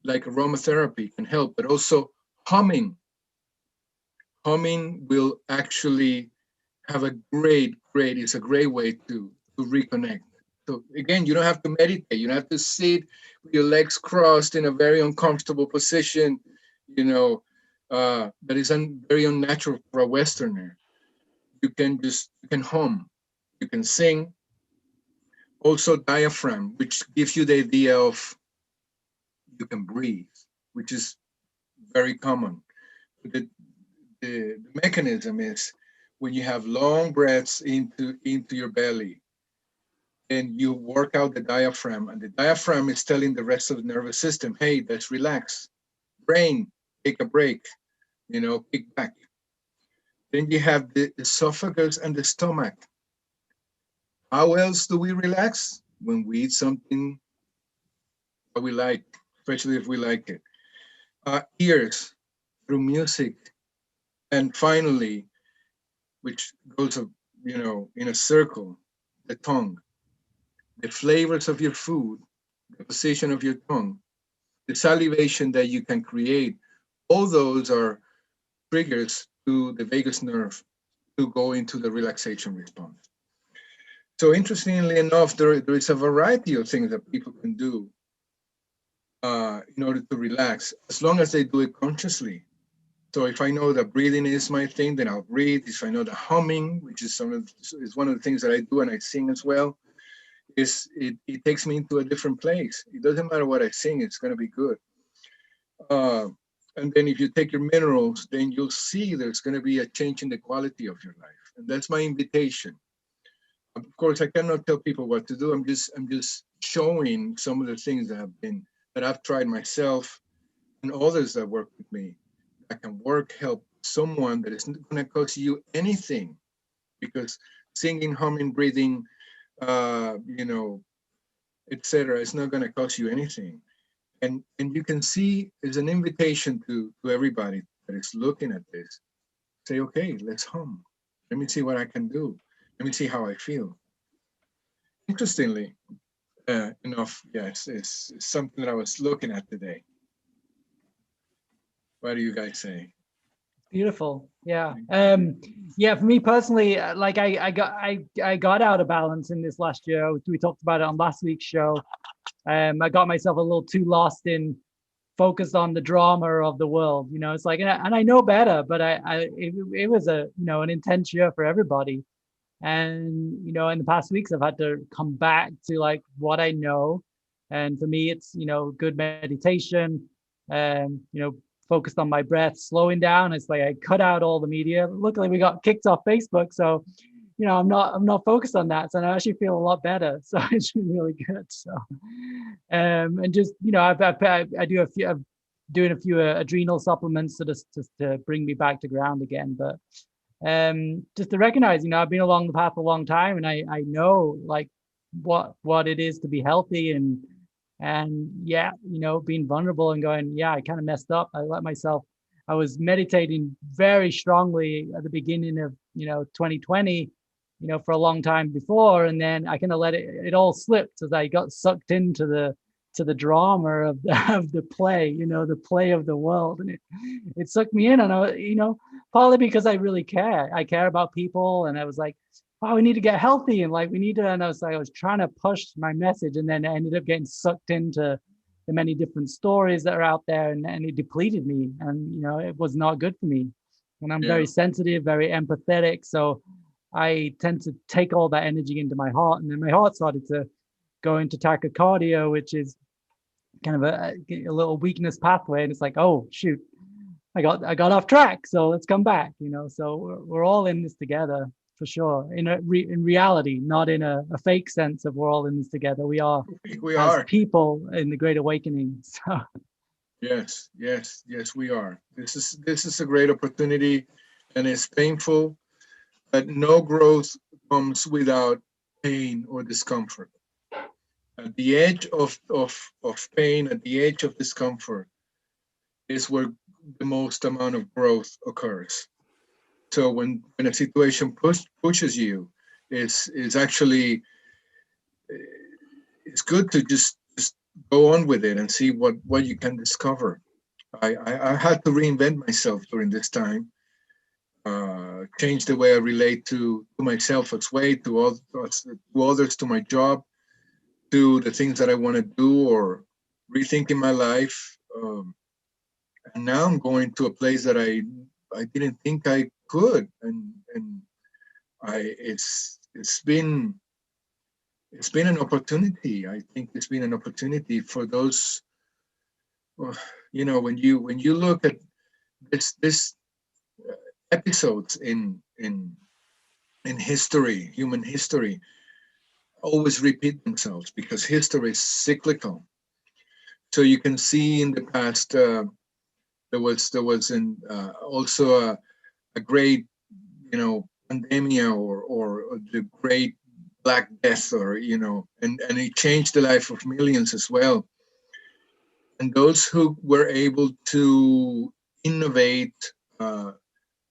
like aromatherapy, can help, but also humming. Humming will actually have it's a great way to reconnect. So again, you don't have to meditate. You don't have to sit with your legs crossed in a very uncomfortable position, that is very unnatural for a Westerner. You can hum, you can sing. Also diaphragm, which gives you the idea of you can breathe, which is very common. The mechanism is when you have long breaths into your belly, and you work out the diaphragm, and the diaphragm is telling the rest of the nervous system, hey, let's relax. Brain, take a break, kick back. Then you have the esophagus and the stomach. How else do we relax? When we eat something that we like, especially if we like it. Ears, through music, And finally, which goes, in a circle, the tongue, the flavors of your food, the position of your tongue, the salivation that you can create. All those are triggers to the vagus nerve to go into the relaxation response. So interestingly enough, there is a variety of things that people can do in order to relax, as long as they do it consciously. So if I know that breathing is my thing, then I'll breathe. If I know the humming, which is one of the things that I do, and I sing as well, it takes me into a different place. It doesn't matter what I sing, it's going to be good. And then if you take your minerals, then you'll see there's going to be a change in the quality of your life. And that's my invitation. Of course, I cannot tell people what to do. I'm just showing some of the things that I've tried myself and others that work with me. I can help someone that isn't going to cost you anything, because singing, humming, breathing, etc., it's not going to cost you anything. And you can see it's an invitation to everybody that is looking at this. Say, okay, let's hum. Let me see what I can do. Let me see how I feel. Interestingly enough, yes, it's something that I was looking at today. What do you guys say? Beautiful. Yeah. Yeah, for me personally, like I got out of balance in this last year. We talked about it on last week's show. I got myself a little too lost in focused on the drama of the world. It's like, and I know better, but it was an intense year for everybody. And in the past weeks, I've had to come back to like what I know. And for me, it's good meditation, focused on my breath, slowing down. It's like I cut out all the media. Luckily, we got kicked off Facebook, so I'm not focused on that. So I actually feel a lot better. So it's really good. So, and just I do a few. I'm doing a few adrenal supplements just to bring me back to ground again. But just to recognize, I've been along the path a long time, and I know like what it is to be healthy, and yeah, being vulnerable and going, yeah, I kind of messed up. I was meditating very strongly at the beginning of 2020, for a long time before, and then I kind of let it all slipped as I got sucked into the drama of the play, the play of the world, and it sucked me in. And I, partly because I really care. I care about people, and I was like, oh, we need to get healthy, and like we need to. And I was trying to push my message, and then I ended up getting sucked into the many different stories that are out there, and it depleted me, and it was not good for me. And I'm very sensitive, very empathetic, so I tend to take all that energy into my heart, and then my heart started to go into tachycardia, which is kind of a little weakness pathway, and it's like, oh shoot, I got off track, so let's come back. So we're all in this together for sure. In reality, not in a fake sense of we're all in this together. We are people in the Great Awakening. So yes, we are. This is a great opportunity, and it's painful, but no growth comes without pain or discomfort. At the edge of pain, at the edge of discomfort, is where the most amount of growth occurs. So when a situation pushes you, it's actually, it's good to just go on with it and see what you can discover. I had to reinvent myself during this time, change the way I relate to myself as well, to others, to my job, to the things that I want to do, or rethinking my life. And now I'm going to a place that I didn't think I could, and it's been an opportunity. I think it's been an opportunity for those. When you look at this episodes in history, human history, always repeat themselves because history is cyclical. So you can see in the past there was also a great pandemia or the great Black Death, or and it changed the life of millions as well. And those who were able to innovate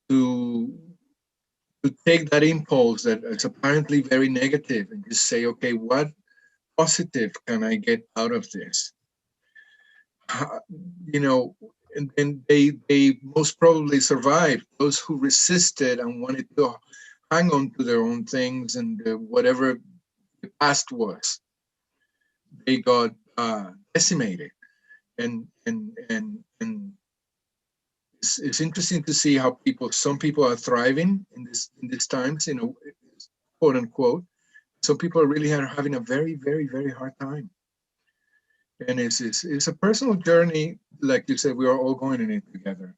to take that impulse that is apparently very negative and just say, okay, what positive can I get out of this? You know, and then they most probably survived. Those who resisted and wanted to hang on to their own things and whatever the past was, they got decimated. And it's interesting to see how some people are thriving in these times, you know, quote unquote. Some people are really having a very, very, very hard time. And it's a personal journey, like you said. We are all going in it together.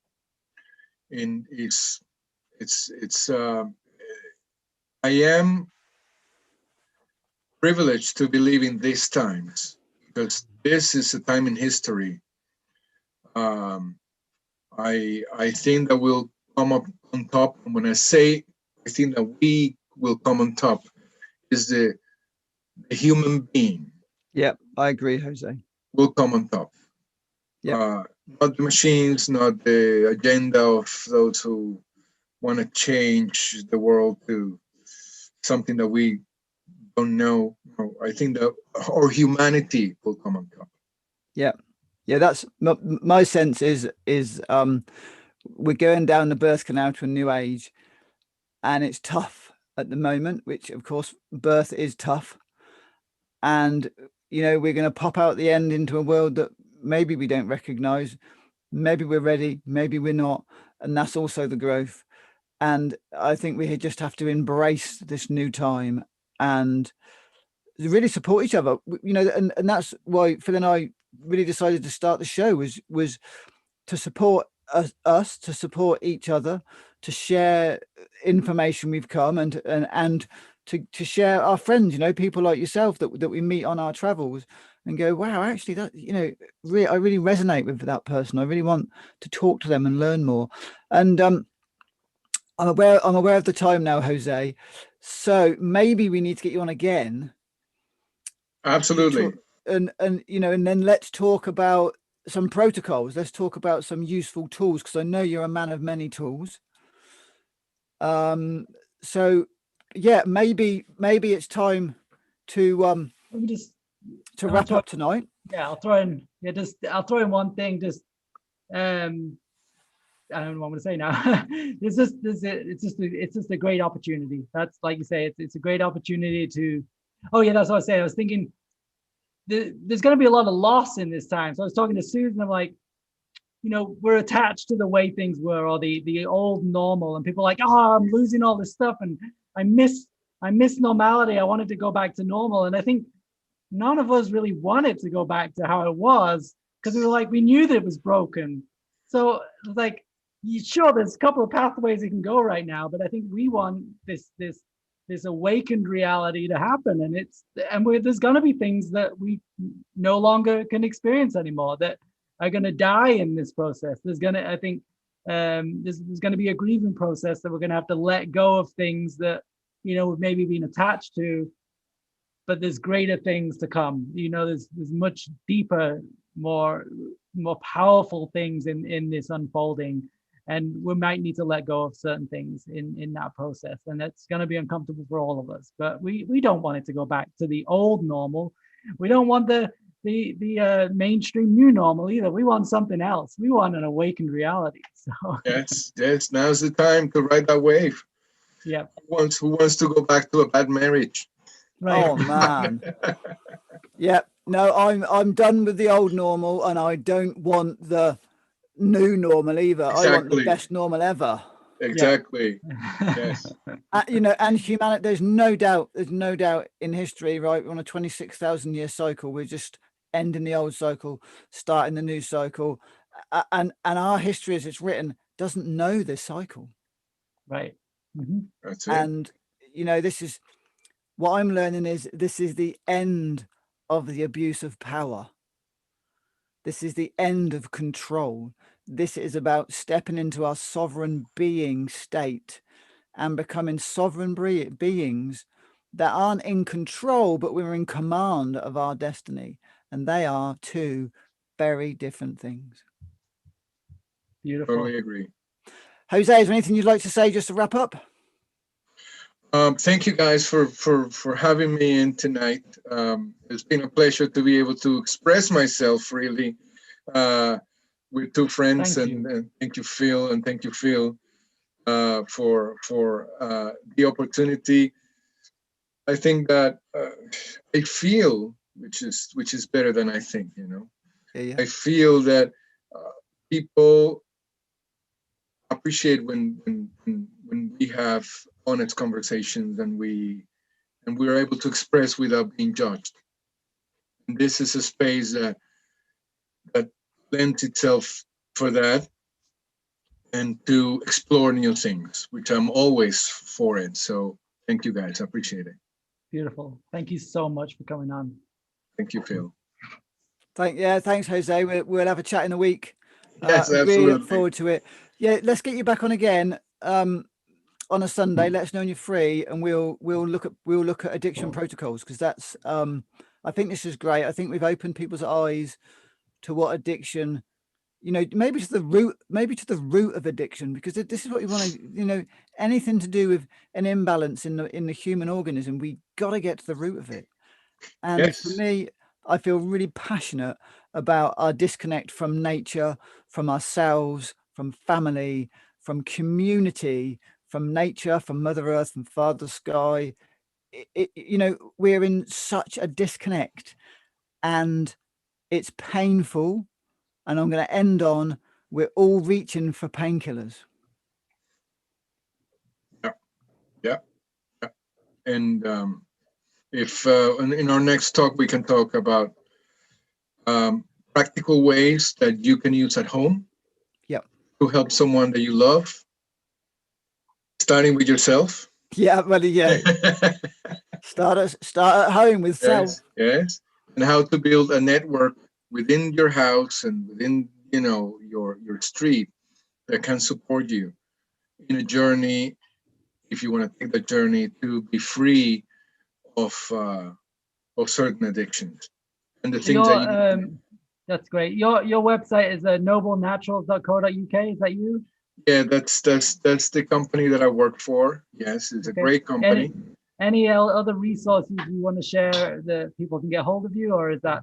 And it's I am privileged to be living these times because this is a time in history. I think that we'll come up on top. And when I say I think that we will come on top, is the human being. Yeah, I agree, Jose. Will come on top. Yeah. Not the machines, not the agenda of those who want to change the world to something that we don't know. No, I think that our humanity will come on top. Yeah. Yeah, that's my sense is we're going down the birth canal to a new age, and it's tough at the moment, which of course birth is tough. And you know, we're going to pop out the end into a world that maybe we don't recognize. Maybe we're ready, maybe we're not, and that's also the growth. And I think we just have to embrace this new time and really support each other, you know. And that's why Phil and I really decided to start the show was to support us, to support each other, to share information we've come and to share our friends, you know, people like yourself that we meet on our travels and go, wow, actually that, you know, I really resonate with that person. I really want to talk to them and learn more. And I'm aware of the time now, Jose. So maybe we need to get you on again. Absolutely. And you know, and then let's talk about some protocols. Let's talk about some useful tools, because I know you're a man of many tools. So yeah, maybe it's time to Let me just wrap up tonight. Yeah, I'll throw in one thing. Just I don't know what I'm going to say now. It's just a great opportunity. That's, like you say, it's a great opportunity to. Oh yeah, that's what I was saying. I was thinking there's going to be a lot of loss in this time. So I was talking to Susan. I'm like, you know, we're attached to the way things were, or the old normal, and people are like, oh, I'm losing all this stuff, and I miss normality. I wanted to go back to normal, and I think none of us really wanted to go back to how it was, because we were like, we knew that it was broken. So it was like, sure, there's a couple of pathways it can go right now, but I think we want this awakened reality to happen, and there's going to be things that we no longer can experience anymore that are going to die in this process. There's going to, I think, there's going to be a grieving process that we're going to have to let go of things that, you know, we've maybe been attached to, but there's greater things to come. You know, there's much deeper, more powerful things in this unfolding, and we might need to let go of certain things in that process, and that's going to be uncomfortable for all of us. But we don't want it to go back to the old normal. We don't want the mainstream new normal either. We want something else. We want an awakened reality. So yes, now's the time to ride that wave. Yeah. Who wants to go back to a bad marriage? Right. Oh man. Yeah. No, I'm done with the old normal, and I don't want the new normal either. Exactly. I want the best normal ever. Exactly. Yeah. Yes. You know, and humanity. There's no doubt in history, right? We're on a 26,000 year cycle. We're just ending the old cycle, starting the new cycle, and our history, as it's written, doesn't know this cycle. Right. Mm-hmm. That's it. And you know, this is what I'm learning, is this is the end of the abuse of power. This is the end of control. This is about stepping into our sovereign being state and becoming sovereign beings that aren't in control, but we're in command of our destiny. And they are two very different things. Beautiful. Totally agree. Jose, is there anything you'd like to say just to wrap up? Thank you guys for having me in tonight. It's been a pleasure to be able to express myself really with two friends. And thank you, Phil, and thank you, Phil, for the opportunity. I think that I feel, which is better than I think. Yeah. I feel that people appreciate when we have honest conversations and we're able to express without being judged. And this is a space that lends itself for that, and to explore new things, which I'm always for it. So thank you guys, I appreciate it. Beautiful. Thank you so much for coming on. Thank you, Phil. Thanks, Jose. We'll have a chat in a week. Yes, absolutely. Really look forward to it. Yeah, let's get you back on again on a Sunday. Let us know when you're free, and we'll look at addiction protocols, because that's I think this is great. I think we've opened people's eyes to what addiction, maybe to the root of addiction, because this is what we want to, anything to do with an imbalance in the human organism, we got to get to the root of it. And yes. For me, I feel really passionate about our disconnect from nature, from ourselves, from family, from community, from nature, from Mother Earth, from Father Sky. We're in such a disconnect, and it's painful. And I'm going to end on, we're all reaching for painkillers. Yeah. And if in our next talk, we can talk about practical ways that you can use at home. Yep. To help someone that you love, starting with yourself. Yeah, well, yeah. start at home with self. Yes. And how to build a network within your house and within your street that can support you in a journey, if you want to take the journey to be free of certain addictions and the things that you that's great. Your website is noblenaturals.co.uk. Is that you? Yeah, that's the company that I work for. Yes, it's a great company. Any other resources you want to share that people can get hold of you, or is that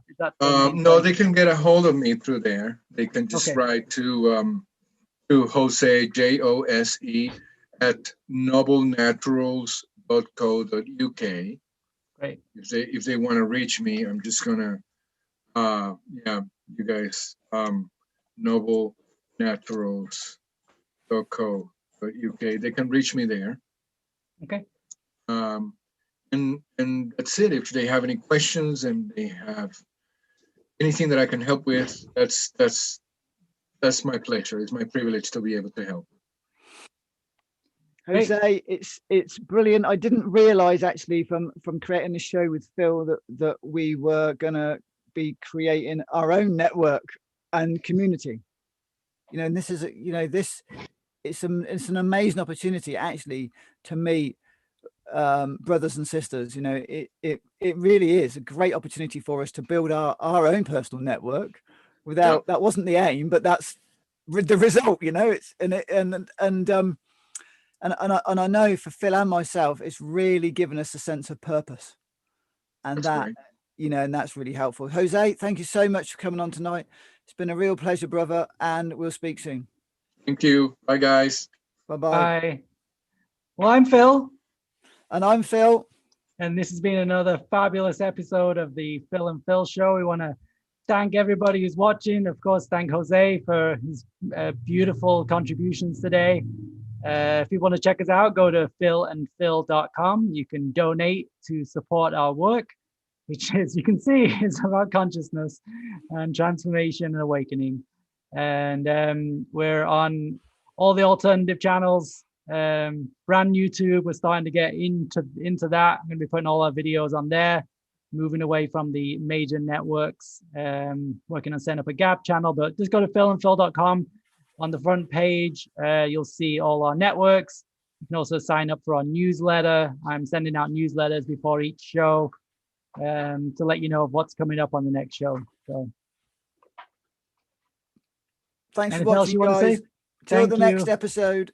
no, they can get a hold of me through there. They can just write to Jose, Jose, at noblenaturals.co.uk. Great. If they want to reach me, I'm just gonna you guys, noblenaturals.co.uk. They can reach me there. Okay. And that's it. If they have any questions and they have anything that I can help with, that's my pleasure. It's my privilege to be able to help. Jose, it's brilliant. I didn't realize actually from creating the show with Phil that we were gonna be creating our own network and community. And this is it's an amazing opportunity actually to meet brothers and sisters. It really is a great opportunity for us to build our own personal network. That wasn't the aim, but that's the result. And I know for Phil and myself, it's really given us a sense of purpose, and that's really helpful. Jose, thank you so much for coming on tonight. It's been a real pleasure, brother, and we'll speak soon. Thank you. Bye, guys. Bye-bye. Bye. Well, I'm Phil. And I'm Phil. And this has been another fabulous episode of the Phil and Phil Show. We want to thank everybody who's watching. Of course, thank Jose for his beautiful contributions today. If you want to check us out, go to philandphil.com. You can donate to support our work, which, as you can see, is about consciousness and transformation and awakening. And we're on all the alternative channels. Brand YouTube, we're starting to get into that. I'm going to be putting all our videos on there, moving away from the major networks, working on setting up a gap channel. But just go to philandphil.com. On the front page, you'll see all our networks. You can also sign up for our newsletter. I'm sending out newsletters before each show to let you know of what's coming up on the next show. So, thanks for watching, guys. Till Thank the next you. episode.